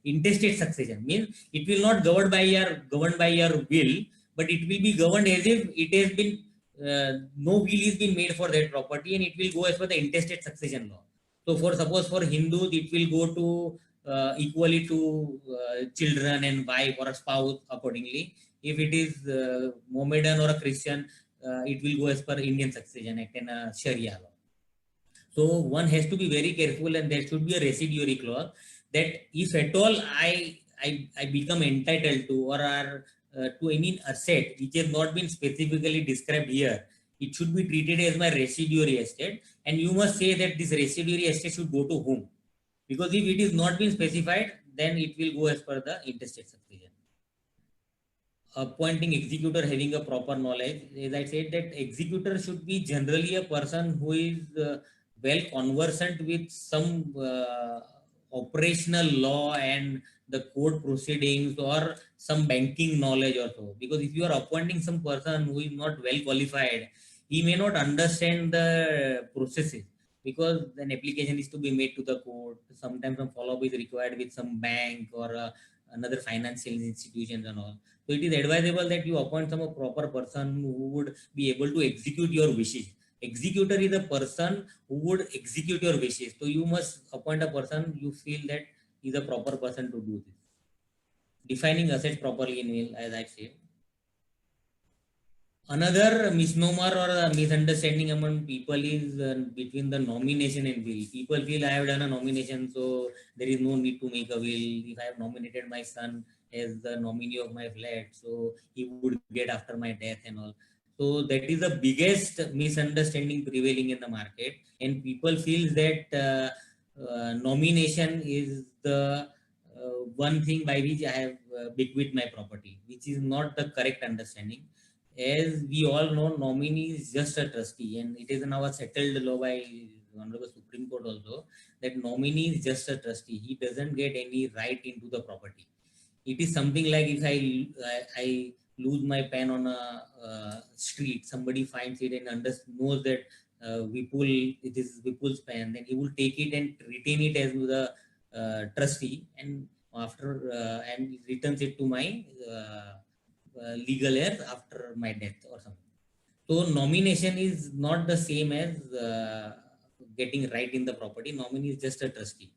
intestate succession. Means it will not governed by your will, but it will be governed as if it has been no will is been made for that property, and it will go as per the intestate succession law. So suppose for Hindus, it will go to equally to children and wife or a spouse accordingly. If it is Mohammedan or a Christian, it will go as per Indian Succession Act and Sharia law. So one has to be very careful, and there should be a residuary clause that if at all I become entitled to or are to any asset which has not been specifically described here, It should be treated as my residuary estate, and you must say that this residuary estate should go to whom. Because if it is not been specified, then it will go as per the intestate succession. Appointing executor having a proper knowledge, as I said, that executor should be generally a person who is well conversant with some operational law and the court proceedings or some banking knowledge or so. Because if you are appointing some person who is not well qualified, he may not understand the processes, because an application is to be made to the court. Sometimes some follow-up is required with some bank or another financial institutions and all. So it is advisable that you appoint some proper person who would be able to execute your wishes. Executor is a person who would execute your wishes. So you must appoint a person you feel that is a proper person to do this. Defining assets properly in will, as I said. Another misnomer or a misunderstanding among people is between the nomination and will. People feel I have done a nomination, so there is no need to make a will. If I have nominated my son as the nominee of my flat, so he would get after my death and all. So that is the biggest misunderstanding prevailing in the market, and people feel that nomination is the one thing by which I have bequeathed my property, which is not the correct understanding. As we all know, nominee is just a trustee, and it is now a settled law by Honorable Supreme Court also, that nominee is just a trustee. He doesn't get any right into the property. It is something like if I lose my pen on a street, somebody finds it and knows that Vipul, it is Vipul's pen, then he will take it and retain it as the trustee, and after and returns it to my legal heirs after my death or something. So nomination is not the same as getting right in the property. Nominee is just a trustee.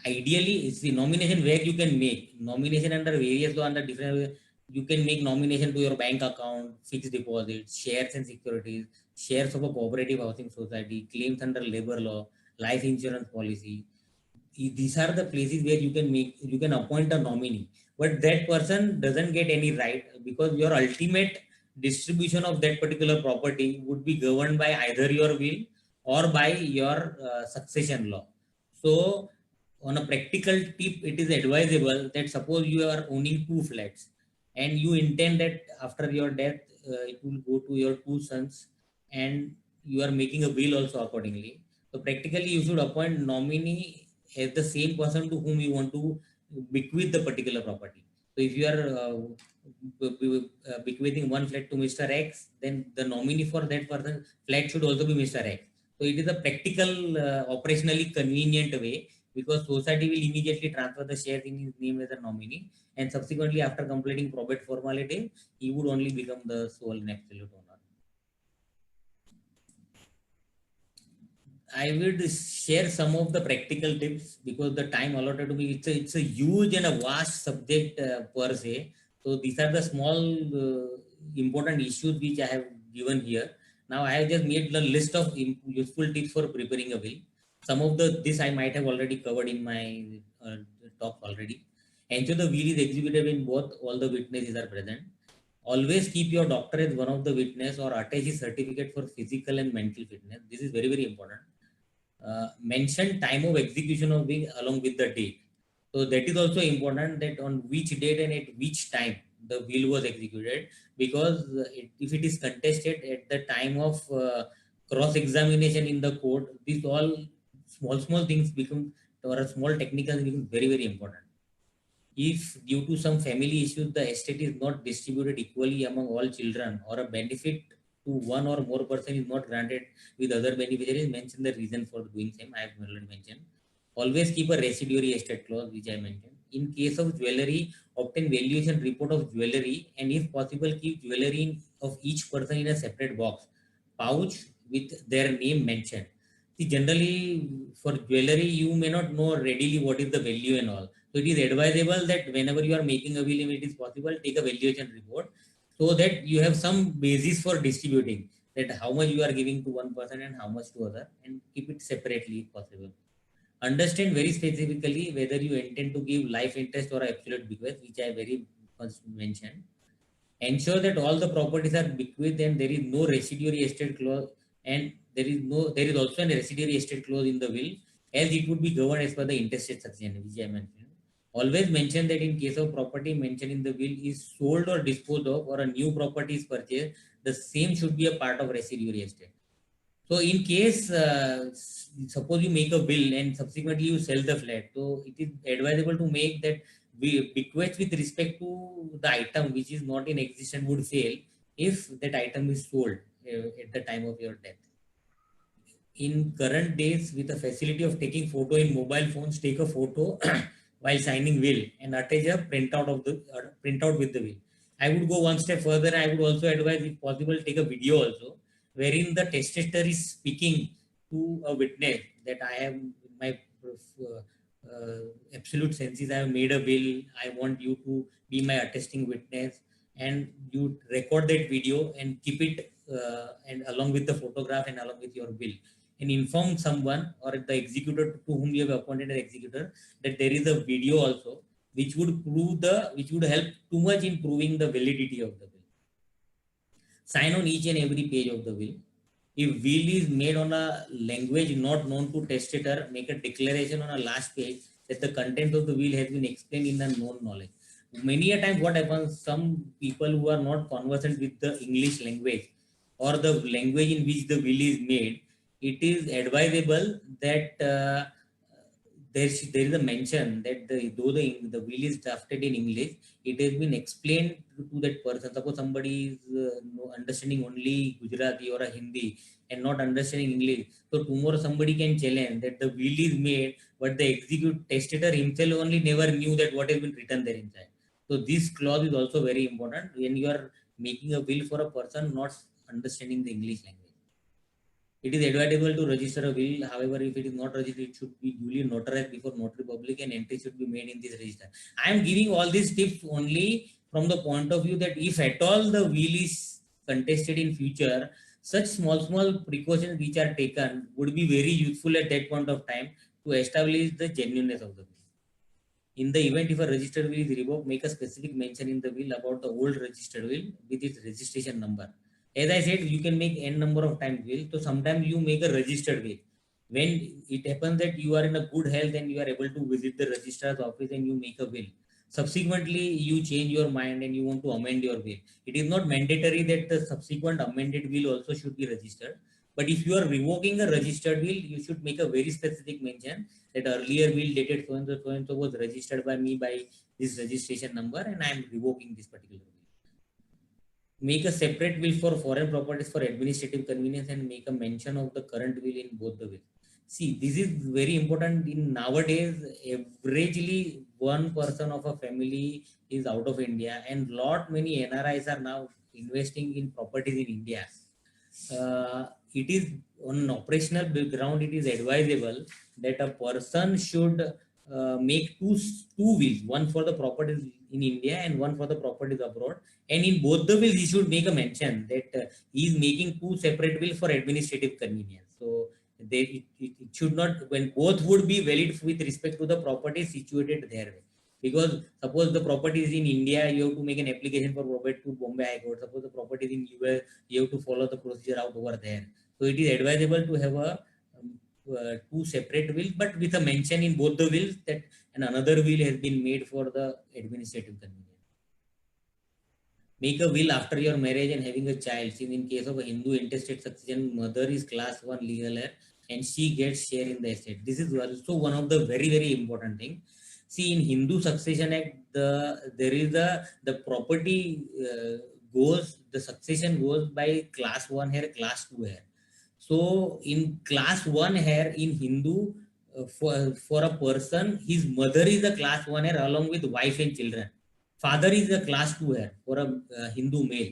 Ideally, it's the nomination where you can make nomination under various law, under different. You can make nomination to your bank account, fixed deposits, shares and securities, shares of a cooperative housing society, claims under labor law, life insurance policy. These are the places where you can appoint a nominee, but that person doesn't get any right, because your ultimate distribution of that particular property would be governed by either your will or by your succession law. So on a practical tip, it is advisable that suppose you are owning two flats and you intend that after your death it will go to your two sons, and you are making a will also accordingly. So practically you should appoint nominee as the same person to whom you want to bequeath the particular property. So if you are bequeathing one flat to Mr. X, then the nominee for that person flat should also be Mr. X. So it is a practical, operationally convenient way, because society will immediately transfer the shares in his name as a nominee, and subsequently after completing probate formality, he would only become the sole and absolute owner. I would share some of the practical tips, because the time allotted to me, it's a huge and a vast subject per se. So these are the small important issues which I have given here. Now I have just made the list of useful tips for preparing a will. Some of this I might have already covered in my talk already. Ensure the will is executed when both all the witnesses are present. Always keep your doctor as one of the witness, or attach his certificate for physical and mental fitness. This is very, very important. Mention time of execution of will along with the date. So that is also important, that on which date and at which time the will was executed, because if it is contested at the time of cross-examination in the court, these all small things become, or a small technical become very, very important. If due to some family issues the estate is not distributed equally among all children, or a benefit to one or more person is not granted with other beneficiaries, mention the reason for doing same. I have already mentioned. Always keep a residuary estate clause, which I mentioned. In case of jewelry, obtain valuation report of jewelry, and if possible, keep jewelry of each person in a separate box, pouch with their name mentioned. See, generally for jewelry, you may not know readily what is the value and all. So it is advisable that whenever you are making a will, if it is possible, take a valuation report, so that you have some basis for distributing, that how much you are giving to one person and how much to other, and keep it separately if possible. Understand very specifically whether you intend to give life interest or absolute bequest, which I very first mentioned. Ensure that all the properties are bequeathed and there is no residuary estate clause, and there is also a residuary estate clause in the will, as it would be governed as per the intestate succession, which I mentioned. Always mention that in case of property mentioned in the will is sold or disposed of, or a new property is purchased, the same should be a part of residuary estate. So in case, suppose you make a will and subsequently you sell the flat, so it is advisable to make that we bequest with respect to the item which is not in existence would fail if that item is sold at the time of your death. In current days, with the facility of taking photo in mobile phones, take a photo while signing will and attach a printout of the printout with the will. I would go one step further. I would also advise, if possible, take a video also, wherein the testator is speaking to a witness that I have my absolute senses. I have made a will. I want you to be my attesting witness, and you record that video and keep it and along with the photograph and along with your will, and inform someone or the executor to whom you have appointed an executor that there is a video also which would help too much in proving the validity of the will. Sign on each and every page of the will. If will is made on a language not known to testator, make a declaration on a last page that the content of the will has been explained in a known knowledge. Many a time what happens, some people who are not conversant with the English language or the language in which the will is made, it is advisable that there is a mention that though the will is drafted in English, it has been explained to that person. Suppose somebody is understanding only Gujarati or a Hindi and not understanding English, so tomorrow somebody can challenge that the will is made, but the testator himself only never knew that what has been written there inside. So this clause is also very important when you are making a will for a person not understanding the English language. It is advisable to register a will. However, if it is not registered, it should be duly notarized before notary public, and entry should be made in this register. I am giving all these tips only from the point of view that if at all the will is contested in future, such small precautions which are taken would be very useful at that point of time to establish the genuineness of the will. In the event if a registered will is revoked, make a specific mention in the will about the old registered will with its registration number. As I said, you can make n number of times will. So sometimes you make a registered will. When it happens that you are in a good health and you are able to visit the registrar's office and you make a will, subsequently you change your mind and you want to amend your will, it is not mandatory that the subsequent amended will also should be registered. But if you are revoking a registered will, you should make a very specific mention that earlier will dated so and so was registered by me by this registration number, and I am revoking this particular will. Make a separate will for foreign properties for administrative convenience and make a mention of the current will in both the will. See, this is very important. In nowadays, averagely one person of a family is out of India, and lot many NRIs are now investing in properties in India. It is on an operational ground, it is advisable that a person should make two wills, one for the properties in India and one for the properties abroad. And in both the wills, he should make a mention that he is making two separate wills for administrative convenience. So it should not, when both would be valid with respect to the property situated there. Because suppose the property is in India, you have to make an application for property to Bombay High Court. Suppose the property is in US, you have to follow the procedure out over there. So it is advisable to have a two separate wills, but with a mention in both the wills that another will has been made for the administrative convenience. Make a will after your marriage and having a child. Since in case of a Hindu intestate succession, mother is class 1 legal heir and she gets share in the estate. This is also one of the very important thing. See, in Hindu Succession Act, the property the succession goes by class 1 heir, class 2 heir. So in class 1 heir in Hindu, for a person, his mother is a class 1 heir along with wife and children. Father is a class 2 heir for a Hindu male.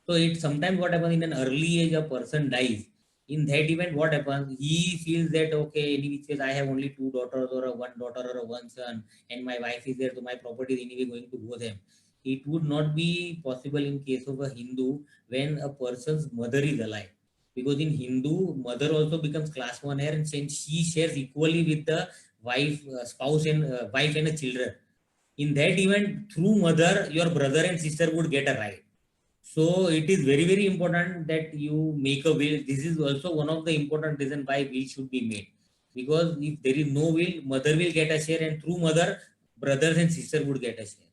So it sometimes what happens in an early age, a person dies. In that event, what happens? He feels that, okay, in which case I have only 2 daughters or a 1 daughter or a 1 son, and my wife is there, so my property is anyway going to go them. It would not be possible in case of a Hindu when a person's mother is alive. Because in Hindu, mother also becomes class 1 heir, and she shares equally with the wife, spouse and wife and a children. In that event, through mother, your brother and sister would get a right. So it is very, very important that you make a will. This is also one of the important reason why will should be made. Because if there is no will, mother will get a share, and through mother, brothers and sister would get a share.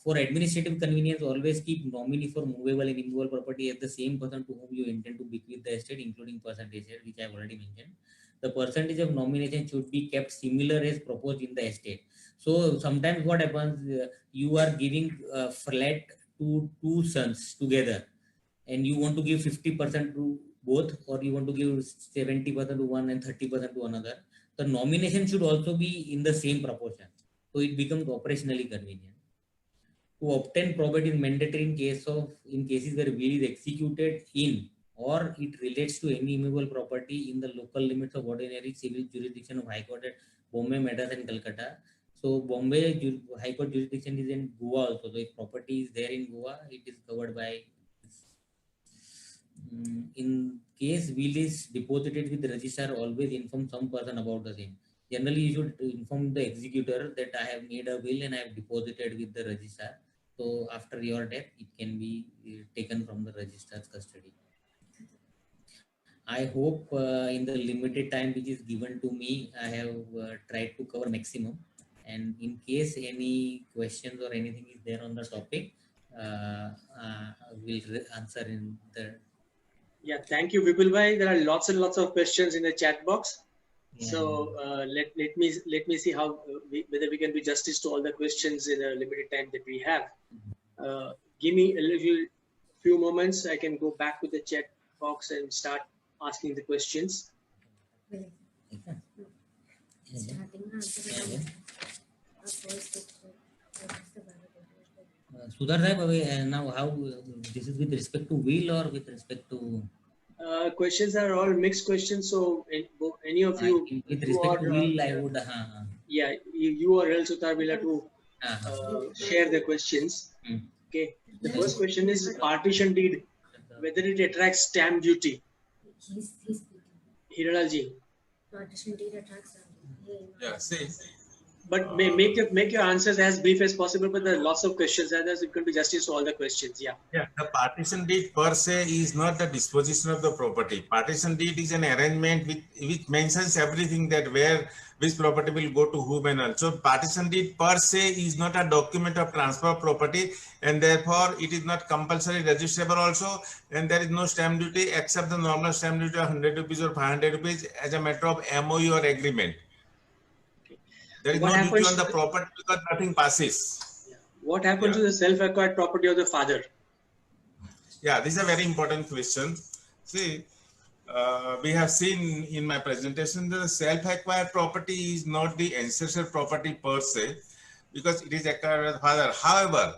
For administrative convenience, always keep nominee for movable and immovable property as the same person to whom you intend to bequeath the estate, including percentage share, which I have already mentioned. The percentage of nomination should be kept similar as proposed in the estate. So sometimes what happens, you are giving flat to two sons together, and you want to give 50% to both, or you want to give 70% to one and 30% to another. The nomination should also be in the same proportion, so it becomes operationally convenient. To obtain probate is mandatory in cases where will is executed in or it relates to any immovable property in the local limits of ordinary civil jurisdiction of High Court at Bombay, Madras, and Calcutta. So Bombay High Court jurisdiction is in Goa also. So if property is there in Goa, it is covered by this. In case will is deposited with the registrar, always inform some person about the same. Generally, you should inform the executor that I have made a will and I have deposited with the registrar. So after your death, it can be taken from the registrar's custody. I hope in the limited time which is given to me, I have tried to cover maximum. And in case any questions or anything is there on the topic, we'll answer in the. Yeah, thank you, Vipul bhai. There are lots and lots of questions in the chat box. Yeah. So let me see how whether we can do justice to all the questions in a limited time that we have. Give me a few moments. I can go back to the chat box and start asking the questions. Sudhar Sahib, now how this is with respect to will or with respect to? Questions are all mixed questions. So any of you, with respect to will, I would. Yeah, you or else Sutar will have to share the questions. Okay. The first question is partition deed, whether it attracts stamp duty. Hiranalji. Partition deed attracts stamp duty. Yeah, see. But make your answers as brief as possible. But there are lots of questions, others it can be justice to all the questions. Yeah. Yeah, the partition deed per se is not the disposition of the property. Partition deed is an arrangement which mentions everything that which property will go to whom and all. So partition deed per se is not a document of transfer of property, and therefore it is not compulsory registrable also, and there is no stamp duty except the normal stamp duty of 100 rupees or 500 rupees as a matter of MOU or agreement. There is no duty on the property because nothing passes. Yeah. What happens to the self-acquired property of the father? Yeah, this is a very important question. See, we have seen in my presentation that the self-acquired property is not the ancestral property per se, because it is acquired by the father. However,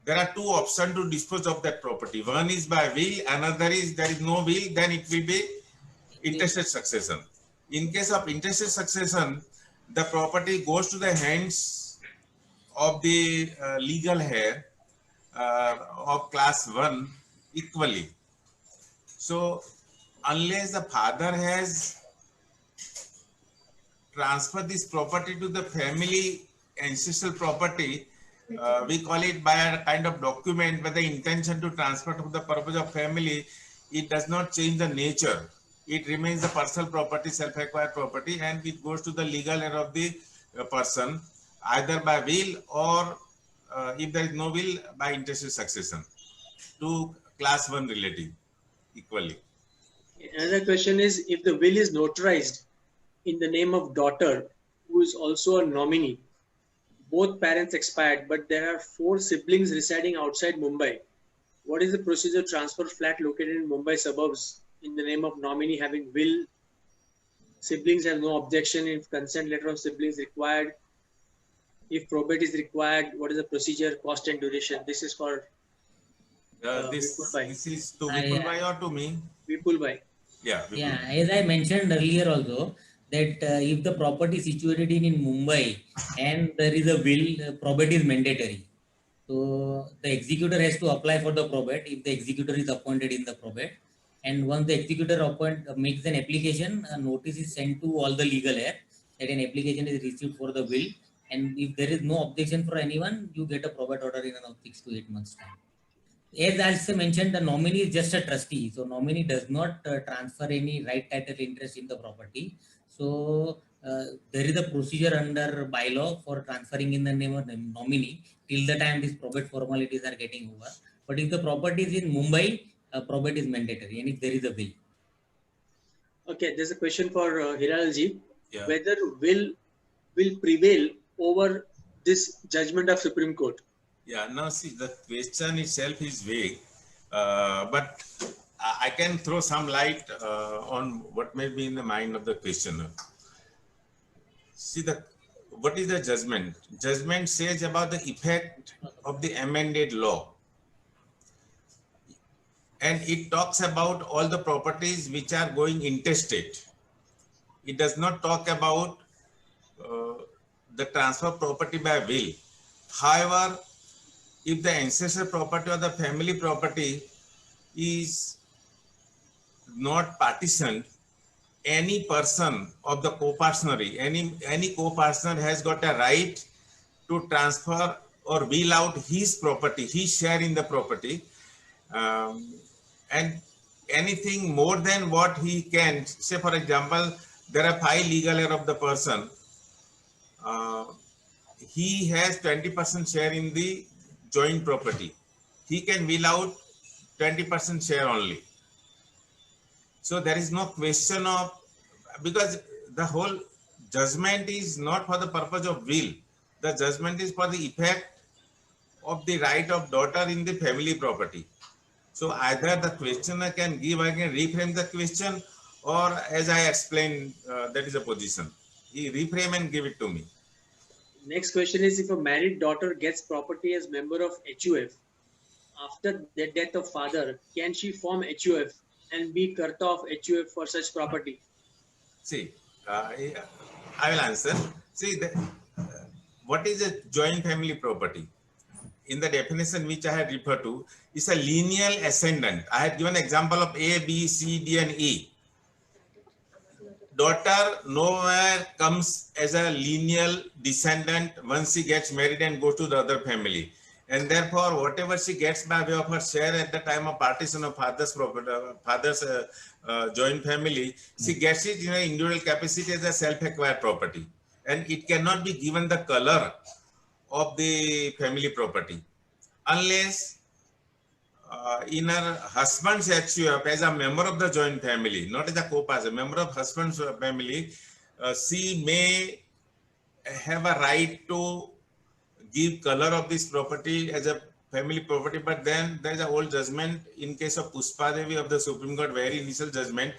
there are two options to dispose of that property. One is by will, another is there is no will, then it will be intestate succession. In case of intestate succession, the property goes to the hands of the legal heir of class 1 equally. So unless the father has transferred this property to the family ancestral property, we call it by a kind of document with the intention to transfer to the purpose of family, it does not change the nature. It remains the personal property, self-acquired property, and it goes to the legal heir of the person, either by will or if there is no will, by intestate succession to class 1 relative equally. Another question is, if the will is notarized in the name of daughter, who is also a nominee, both parents expired, but there are 4 siblings residing outside Mumbai. What is the procedure to transfer flat located in Mumbai suburbs in the name of nominee having will? Siblings have no objection if consent letter of siblings required. If probate is required, what is the procedure, cost and duration? This is for This is to Vipul bhai or to me? Vipul bhai. Yeah. Vipul. Yeah, as I mentioned earlier also, that if the property is situated in Mumbai and there is a will, probate is mandatory. So the executor has to apply for the probate if the executor is appointed in the probate. And once the executor makes an application, a notice is sent to all the legal heir that an application is received for the will. And if there is no objection for anyone, you get a probate order in around 6 to 8 months time. As also mentioned, the nominee is just a trustee. So nominee does not transfer any right title interest in the property. So there is a procedure under bylaw for transferring in the name of the nominee till the time these probate formalities are getting over. But if the property is in Mumbai, probate is mandatory, and if there is a will. Okay, there's a question for Hiralji. Yeah. Whether will prevail over this judgment of Supreme Court? Yeah, now see, the question itself is vague, but I can throw some light on what may be in the mind of the questioner. See, what is the judgment? Judgment says about the effect of the amended law. And it talks about all the properties which are going intestate. It does not talk about the transfer of property by will. However, if the ancestral property or the family property is not partitioned, any person of the co-partnery, any co-partner has got a right to transfer or will out his property, his share in the property, and anything more than what he can, say for example, there are 5 legal heir of the person, he has 20% share in the joint property. He can will out 20% share only. So there is no question of, because the whole judgment is not for the purpose of will. The judgment is for the effect of the right of daughter in the family property. So either the questioner can give, I can reframe the question, or as I explained, that is a position. He reframe and give it to me. Next question is, if a married daughter gets property as member of HUF, after the death of father, can she form HUF and be Karta of HUF for such property? See, I will answer. See, what is a joint family property? In the definition which I had referred to, is a lineal ascendant. I had given example of A, B, C, D, and E. Daughter nowhere comes as a lineal descendant once she gets married and goes to the other family. And therefore, whatever she gets by way of her share at the time of partition of father's property, father's joint family, she gets it in an individual capacity as a self-acquired property. And it cannot be given the color of the family property unless in her husband's HUF as a member of the joint family, not as a co-partner, a member of husband's family, she may have a right to give color of this property as a family property, but then there is a old judgment in case of Puspa Devi of the Supreme Court, very initial judgment,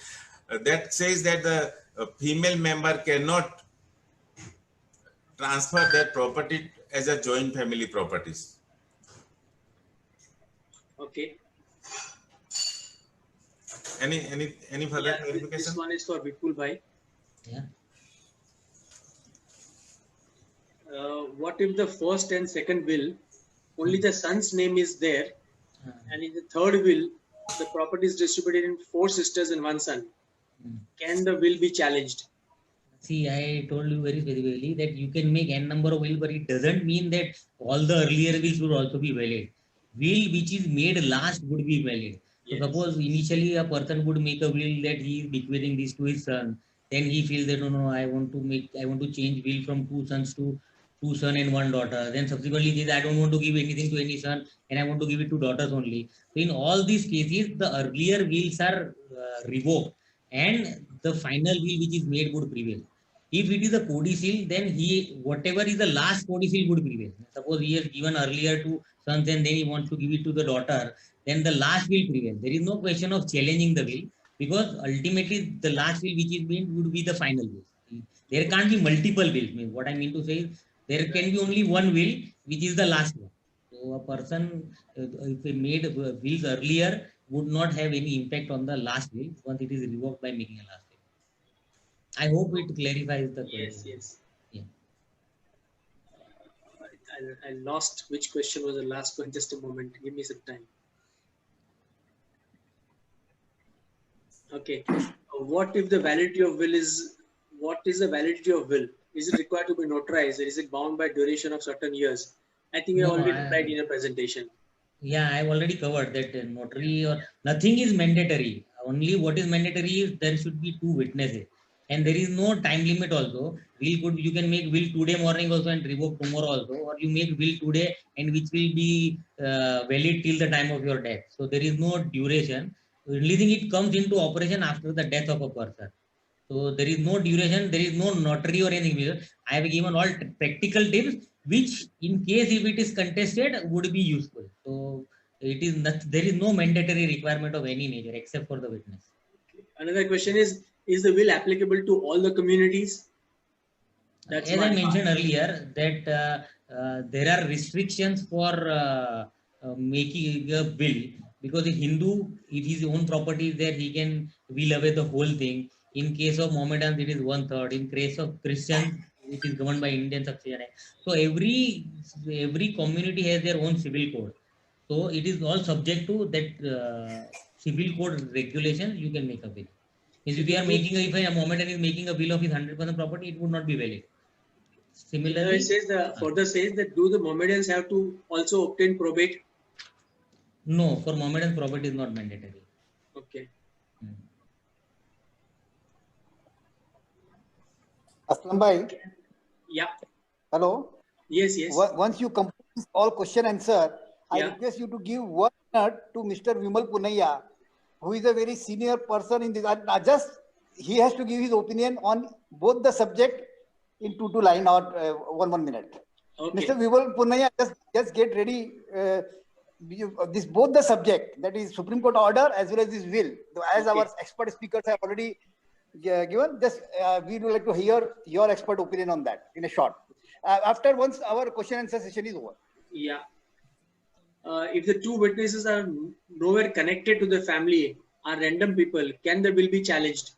that says that the female member cannot transfer that property as a joint family properties. Okay. Any further Yeah, clarification? this one is for Vipul Bhai. Yeah. What if the first and second will, only the son's name is there, and in the third will, the property is distributed in 4 sisters and 1 son? Can the will be challenged? See, I told you very specifically that you can make n number of will, but it doesn't mean that all the earlier wills would also be valid. Will which is made last would be valid. So Yes. suppose initially a person would make a will that he is bequeathing this to his son. Then he feels that no, I want to change will from 2 sons to 2 sons and 1 daughter. Then subsequently he says, I don't want to give anything to any son and I want to give it to daughters only. So in all these cases, the earlier wills are revoked and the final will which is made would prevail. If it is a codicil, then whatever is the last codicil would prevail. Suppose he has given earlier to sons and then he wants to give it to the daughter, then the last will prevail. There is no question of challenging the will, because ultimately the last will which is made would be the final will. There can't be multiple wills. What I mean to say is there can be only one will which is the last one. So a person, if he made wills earlier, would not have any impact on the last will once it is revoked by making a last will. I hope it clarifies the question. Yes. Yeah. I lost which question was the last one. Just a moment. Give me some time. Okay. What if the validity of will is, what is the validity of will? Is it required to be notarized? Or is it bound by duration of certain years? I think we No, already replied in a presentation. Yeah, I've already covered that notary or nothing is mandatory. Only what is mandatory is there should be two witnesses, and there is no time limit. Also, will could you can make will today morning also and revoke tomorrow also, or you make will today and which will be valid till the time of your death. So there is no duration. Only thing it comes into operation after the death of a person. So there is no duration, there is no notary or anything. I have given all practical tips, which in case if it is contested would be useful. So it is not, there is no mandatory requirement of any nature except for the witness. Another question is the will applicable to all the communities? That's As I one. mentioned earlier, that there are restrictions for making a will, because if Hindu, if his own property is there, he can will away the whole thing. In case of Mohammedans, it is 1/3. In case of Christians, it is governed by Indian Succession Act. So every community has their own civil code. So it is all subject to that civil code regulations. You can make a will. If you are making if a Mohammedan is making a will of his 100% property, it would not be valid. It Similarly, says further says that do the Mohammedans have to also obtain probate? no, for Mohammedan property is not mandatory. Okay. Hmm. Aslam bhai, Yeah. hello. Yes. Yes. Once you complete this all question answer, I Yeah. request you to give 1 minute to Mr. Vimal Punaiya, who is a very senior person in this. Just he has to give his opinion on both the subject in 2 line or 1 minute. Okay. Mr. Vimal Punaiya, just get ready. This both the subject, that is Supreme Court order as well as this will. As Okay. our expert speakers have already given, just we would like to hear your expert opinion on that in a short. After once our question answer session is over. Yeah. If the two witnesses are nowhere connected to the family, are random people, can the will be challenged?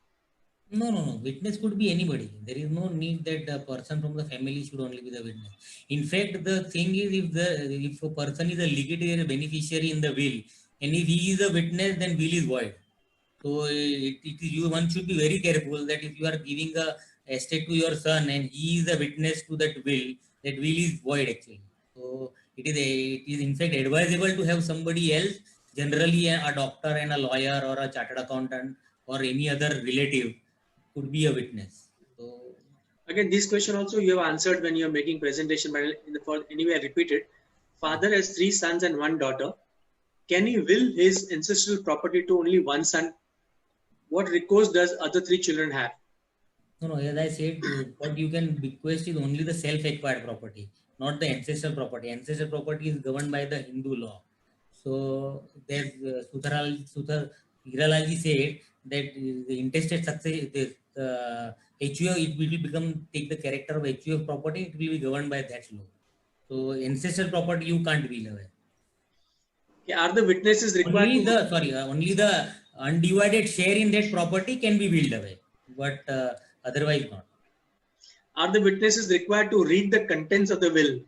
No. Witness could be anybody. There is no need that the person from the family should only be the witness. In fact, the thing is, if a person is a legacy beneficiary in the will, and if he is a witness, then will is void. So one should be very careful that if you are giving a estate to your son and he is a witness to that will is void actually. So it is in fact advisable to have somebody else, generally a doctor and a lawyer or a chartered accountant or any other relative could be a witness. So Again, this question also you have answered when you are making presentation, but anyway, I repeat it. Father has 3 sons and 1 daughter. Can he will his ancestral property to only one son? What recourse does other 3 children have? No, as I said, what you can bequest is only the self-acquired property, not the ancestral property. Ancestral property is governed by the Hindu law. So there's Hiralaji said that the intestate success, the HUF, it will become take the character of HUF property. It will be governed by that law. So ancestral property you can't will away. Okay, are the witnesses required Only the undivided share in that property can be willed away, but otherwise not. Are the witnesses required to read the contents of the will?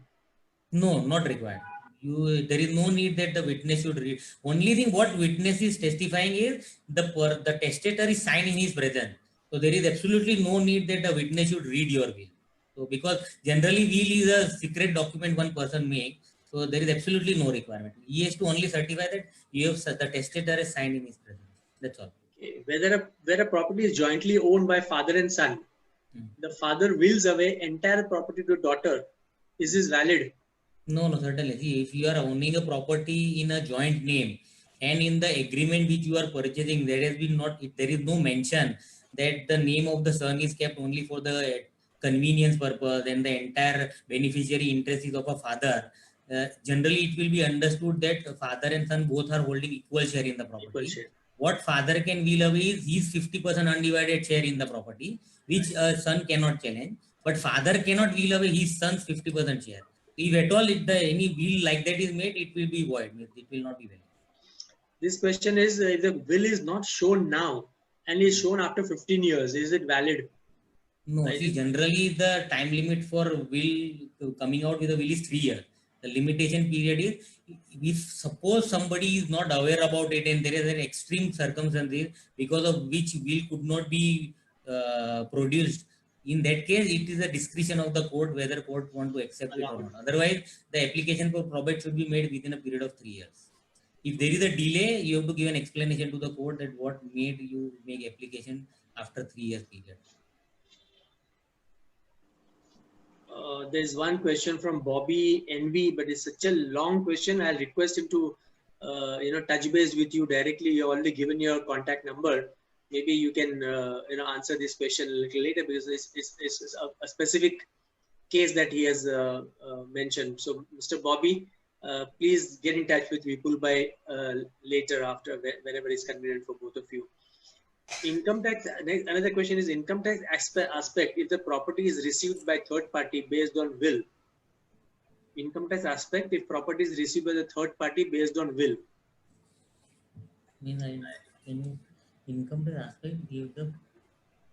No, not required. There is no need that the witness should read. Only thing what witness is testifying is the testator is signed in his presence. So there is absolutely no need that the witness should read your will. So because generally will is a secret document one person makes. So there is absolutely no requirement. He has to only certify that the testator is signed in his presence. That's all. Okay. Where a property is jointly owned by father and son, the father wills away entire property to daughter. Is this valid? No, certainly. See, if you are owning a property in a joint name and in the agreement which you are purchasing, there is no mention that the name of the son is kept only for the convenience purpose and the entire beneficiary interest is of a father. Generally, it will be understood that father and son both are holding equal share in the property. Equal share. What father can will away is his 50% undivided share in the property, which a son cannot challenge. But father cannot will away his son's 50% share. If at all any will like that is made, it will be void. It will not be valid. This question is if the will is not shown now and is shown after 15 years, is it valid? No, see, generally the time limit for will coming out with a will is 3 years. The limitation period is if suppose somebody is not aware about it and there is an extreme circumstances because of which will could not be produced In that case, it is a discretion of the court whether court want to accept it or not. Otherwise, the application for probate should be made within a period of 3 years. If there is a delay, you have to give an explanation to the court that what made you make application after 3 years period. There's one question from Bobby NV, but it's such a long question. I'll request him to, touch base with you directly. You've already given your contact number. Maybe you can, answer this question a little later because it's a specific case that he has mentioned. So, Mr. Bobby, please get in touch with Vipul by later after whenever it's convenient for both of you. Income tax, another question is income tax aspect if the property is received by third party based on will. Income tax aspect if property is received by the third party based on will. Can you income tax aspect if the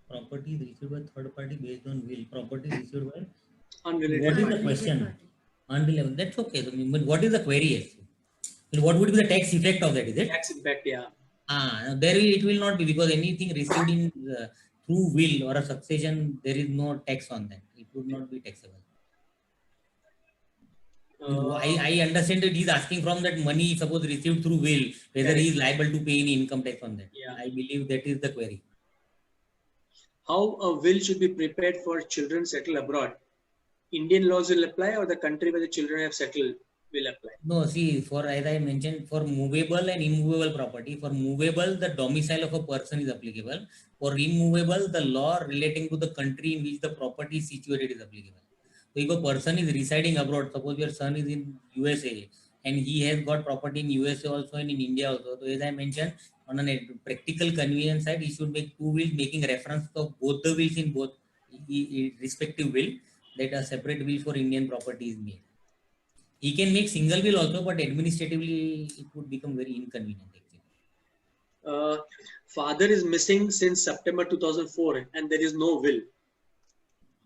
property is received by third party based on will? Property is received by Unrelated what is party. the question? Unrelated. That's okay. But what is the query? What would be the tax effect of that? Is it? Tax impact, yeah. There it will not be because anything received in through will or a succession, there is no tax on that. It would not be taxable. I understand that he is asking from that money, suppose received through will, whether he is liable to pay any income tax on that. Yeah. I believe that is the query. How a will should be prepared for children settled abroad? Indian laws will apply or the country where the children have settled will apply? No, see, for as I mentioned, for movable and immovable property, for movable, the domicile of a person is applicable. For immovable, the law relating to the country in which the property is situated is applicable. So if a person is residing abroad, suppose your son is in USA and he has got property in USA also and in India also. So as I mentioned, on a practical convenience side, he should make 2 wills making reference to both the wills in both respective will, that a separate will for Indian property is made. He can make single will also, but administratively it would become very inconvenient. Father is missing since September 2004 and there is no will.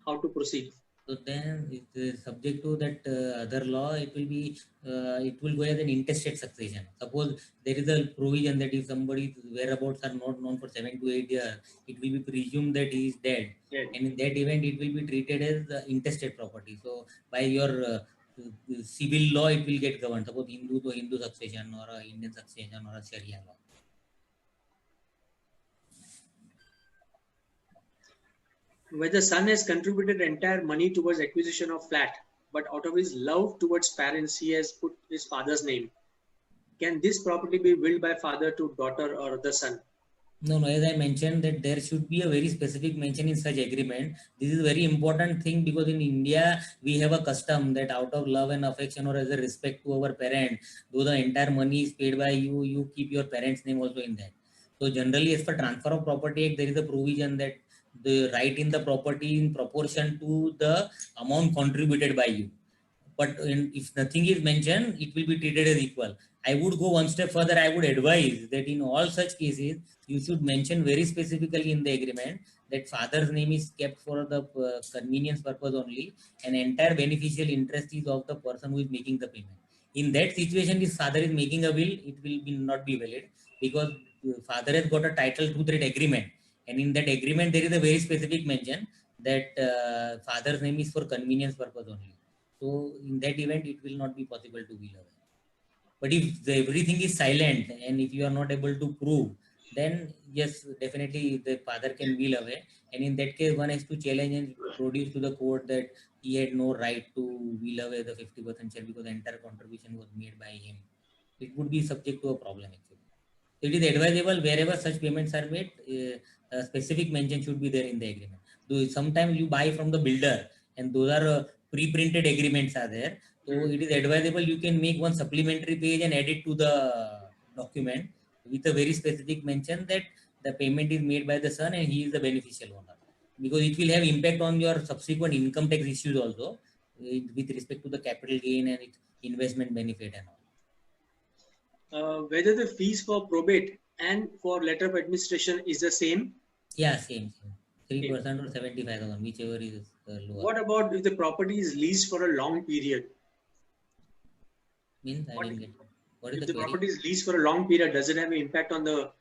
How to proceed? So then, it is subject to that other law, it will be it will go as an intestate succession. Suppose there is a provision that if somebody's whereabouts are not known for 7 to 8 years, it will be presumed that he is dead, and in that event, it will be treated as intestate property. So by your civil law, it will get governed. Suppose Hindu to Hindu succession or a Indian succession or a Sharia law. Where the son has contributed entire money towards acquisition of flat, but out of his love towards parents, he has put his father's name. Can this property be willed by father to daughter or the son? No, as I mentioned that there should be a very specific mention in such agreement. This is a very important thing because in India, we have a custom that out of love and affection or as a respect to our parent, though the entire money is paid by you, you keep your parents' name also in that. So generally, as for transfer of property act, there is a provision that the right in the property in proportion to the amount contributed by you. But if nothing is mentioned, it will be treated as equal. I would go one step further. I would advise that in all such cases, you should mention very specifically in the agreement that father's name is kept for the convenience purpose only, and entire beneficial interest is of the person who is making the payment. In that situation, if father is making a will, it will not be valid because father has got a title to that agreement. And in that agreement, there is a very specific mention that father's name is for convenience purpose only. So in that event, it will not be possible to will away. But if everything is silent and if you are not able to prove, then yes, definitely the father can will away. And in that case, one has to challenge and produce to the court that he had no right to will away the 50% share because the entire contribution was made by him. It would be subject to a problem actually. It is advisable wherever such payments are made, a specific mention should be there in the agreement. So sometimes you buy from the builder and those are pre-printed agreements are there. So it is advisable you can make one supplementary page and add it to the document with a very specific mention that the payment is made by the son and he is the beneficial owner. Because it will have impact on your subsequent income tax issues also with respect to the capital gain and its investment benefit and all. Whether the fees for probate and for letter of administration is the same? Yeah, same. 3% or 75,000, whichever is lower. What about if the property is leased for a long period? Means I didn't get it. What is If the the query? property is leased for a long period, does it have an impact on the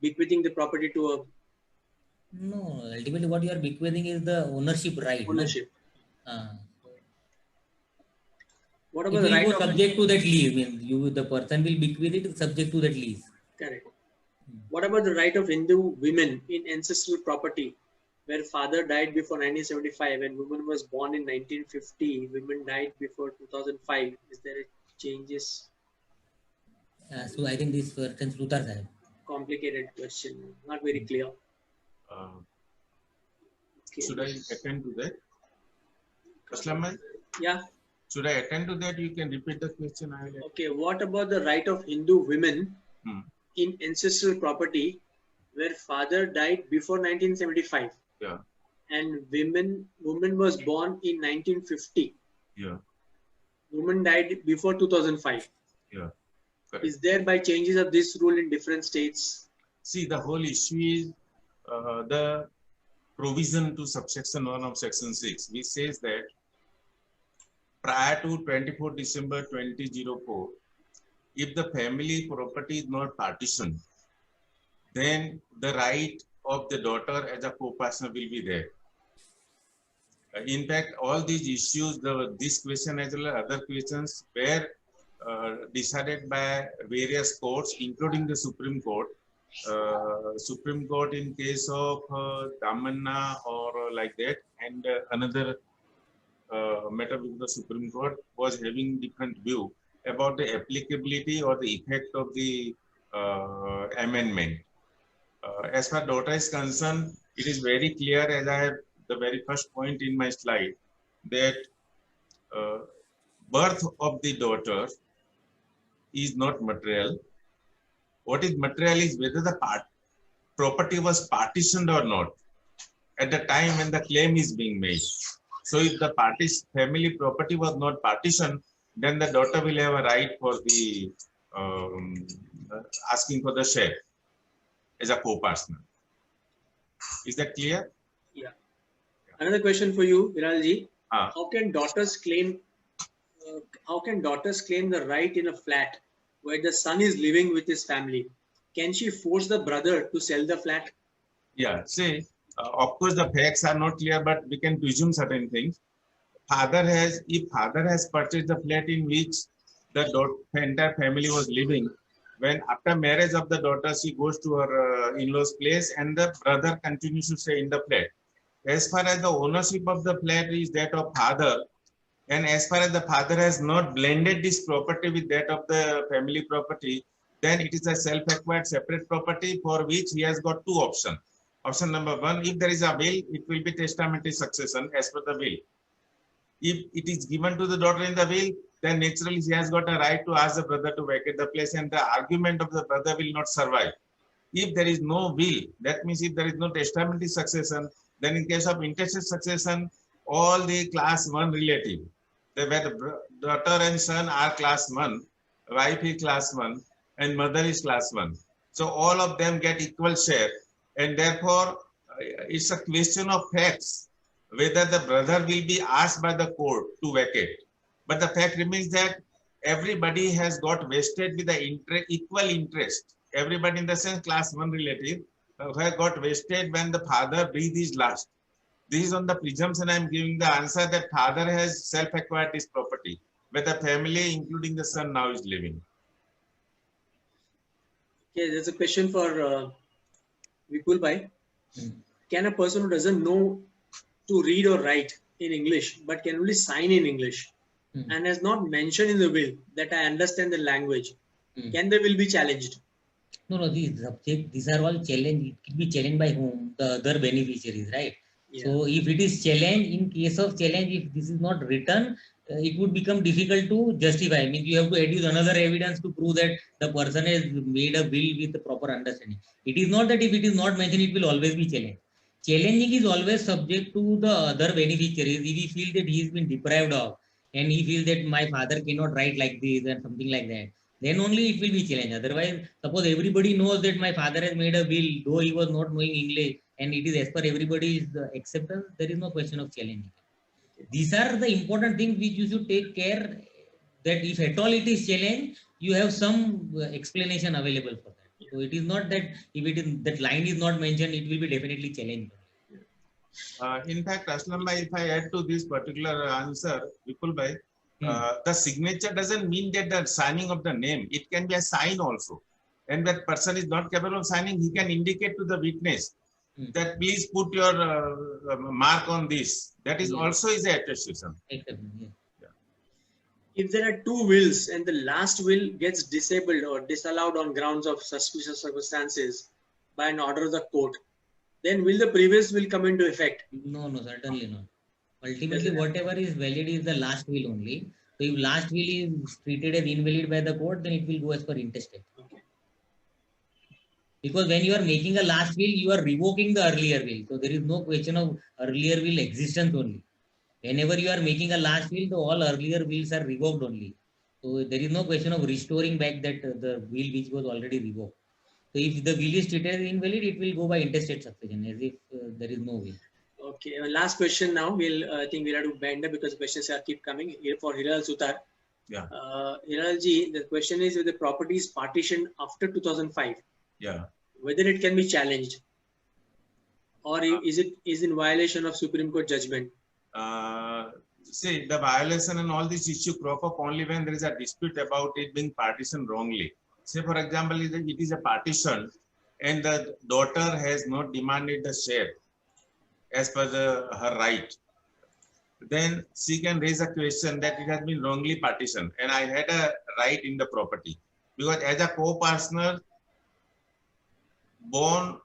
bequeathing the property to No, ultimately what you are bequeathing is the ownership right. Ownership. No? What It about the will right go of subject to that lease. I mean, the person will bequeath it subject to that lease. correct? What about the right of Hindu women in ancestral property, where father died before 1975 and woman was born in 1950? Women died before 2005. Is there a changes? So I think this person Sutar Sahib. Complicated question, not very clear. Uh, Okay. should I attend to that? Aslam bhai, Yeah. should I attend to that? You can repeat the question. I will. Okay. What about the right of Hindu women Hmm. in ancestral property, where father died before 1975 Yeah, and woman was born in 1950? yeah, Woman died before 2005. yeah. Correct. Is there by changes of this rule in different states? See, the whole issue is the provision to subsection 1 of section 6, which says that prior to 24 December 2004, if the family property is not partitioned, then the right of the daughter as a co-partner will be there. In fact, all these issues, this question as well as other questions were decided by various courts, including the Supreme Court. Supreme Court in case of Damanna or like that, and another matter with the Supreme Court was having different view about the applicability or the effect of the amendment. As far as daughter is concerned, it is very clear, as I have the very first point in my slide, that uh, birth of the daughter is not material. What is material is whether the property was partitioned or not at the time when the claim is being made. So if the family property was not partitioned, then the daughter will have a right for the um, asking for the share as a co-partner. Is that clear? Yeah. Another question for you, Viralji. Ah. How can daughters claim? How can daughters claim the right in a flat where the son is living with his family? Can she force the brother to sell the flat? Yeah. See, of course, the facts are not clear, but we can presume certain things. If father has purchased the flat in which the entire family was living, when after marriage of the daughter, she goes to her in-laws place and the brother continues to stay in the flat. As far as the ownership of the flat is that of father, and as far as the father has not blended this property with that of the family property, then it is a self-acquired separate property for which he has got two options. Option number one, if there is a will, it will be testamentary succession as per the will. If it is given to the daughter in the will, then naturally she has got a right to ask the brother to vacate the place, and the argument of the brother will not survive. If there is no will, that means if there is no testamentary succession, then in case of intestate succession, all the class 1 relative, where the daughter and son are class 1, wife is class 1, and mother is class 1. So all of them get equal share, and therefore it's a question of facts whether the brother will be asked by the court to vacate. But the fact remains that everybody has got vested with the equal interest. Everybody in the sense class 1 relative who have got vested when the father breathed his last. This is on the presumption I am giving the answer that father has self-acquired this property, where the family, including the son, now is living. Okay, there's a question for Vipul Bhai. Can a person who doesn't know to read or write in English but can only sign in English and has not mentioned in the will that I understand the language, can the will be challenged? No, these are all challenged. It could be challenged by whom? The other beneficiaries, right? Yeah. So if it is challenged, in case of challenge, if this is not written, it would become difficult to justify. I mean, you have to adduce another evidence to prove that the person has made a will with the proper understanding. It is not that if it is not mentioned, it will always be challenged. Challenging is always subject to the other beneficiaries. If he feels that he has been deprived of, and he feels that my father cannot write like this and something like that, then only it will be challenged. Otherwise, suppose everybody knows that my father has made a will, though he was not knowing English, and it is as per everybody's acceptance, there is no question of challenging. These are the important things which you should take care that if at all it is challenged, you have some explanation available for that. So it is not that if it is that line is not mentioned, it will be definitely challenged. In fact, Aslam bhai, if I add to this particular answer, Vipul bhai, the signature doesn't mean that the signing of the name. It can be a sign also. And that person is not capable of signing, he can indicate to the witness that please put your mark on this. That is also is a attestation. If there are two wills and the last will gets disabled or disallowed on grounds of suspicious circumstances by an order of the court, then will the previous will come into effect? No, no, certainly not. Ultimately, whatever is valid is the last will only. So if last will is treated as invalid by the court, then it will go as per intestate. Okay. Because when you are making a last will, you are revoking the earlier will. So there is no question of earlier will existence only. Whenever you are making a last will, all earlier wills are revoked only. So there is no question of restoring back that the will which was already revoked. So if the will is treated as invalid, it will go by intestate succession as if there is no will. Okay. Last question now. I think we'll have to bend up because questions are keep coming here for Hiral Sutar. Yeah. Hiralji, the question is if the property is partitioned after 2005. Yeah. Whether it can be challenged, or is it in violation of Supreme Court judgment? See, the violation and all this issue crop up only when there is a dispute about it being partitioned wrongly. Say, for example, it is a partition and the daughter has not demanded the share as per her right. Then she can raise a question that it has been wrongly partitioned and I had a right in the property. Because as a co-partner, born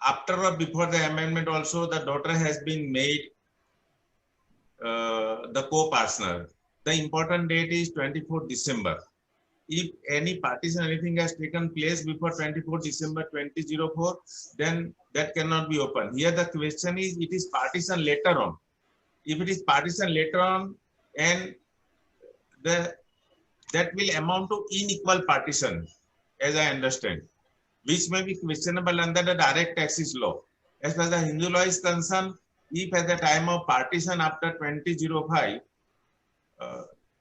after or before the amendment also, the daughter has been made the co-partner. The important date is 24 December. If any partition, anything has taken place before 24 December 2004, then that cannot be open. Here the question is, it is partition later on. If it is partition later on, and that will amount to unequal partition, as I understand, which may be questionable under the direct taxes law. As far as the Hindu law is concerned, if at the time of partition after 2005,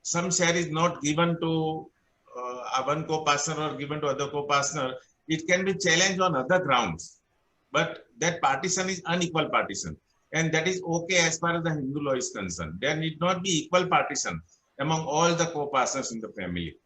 some share is not given to one co-partner or given to other co-partner, it can be challenged on other grounds. But that partition is unequal partition. And that is okay as far as the Hindu law is concerned. There need not be equal partition among all the co-partners in the family.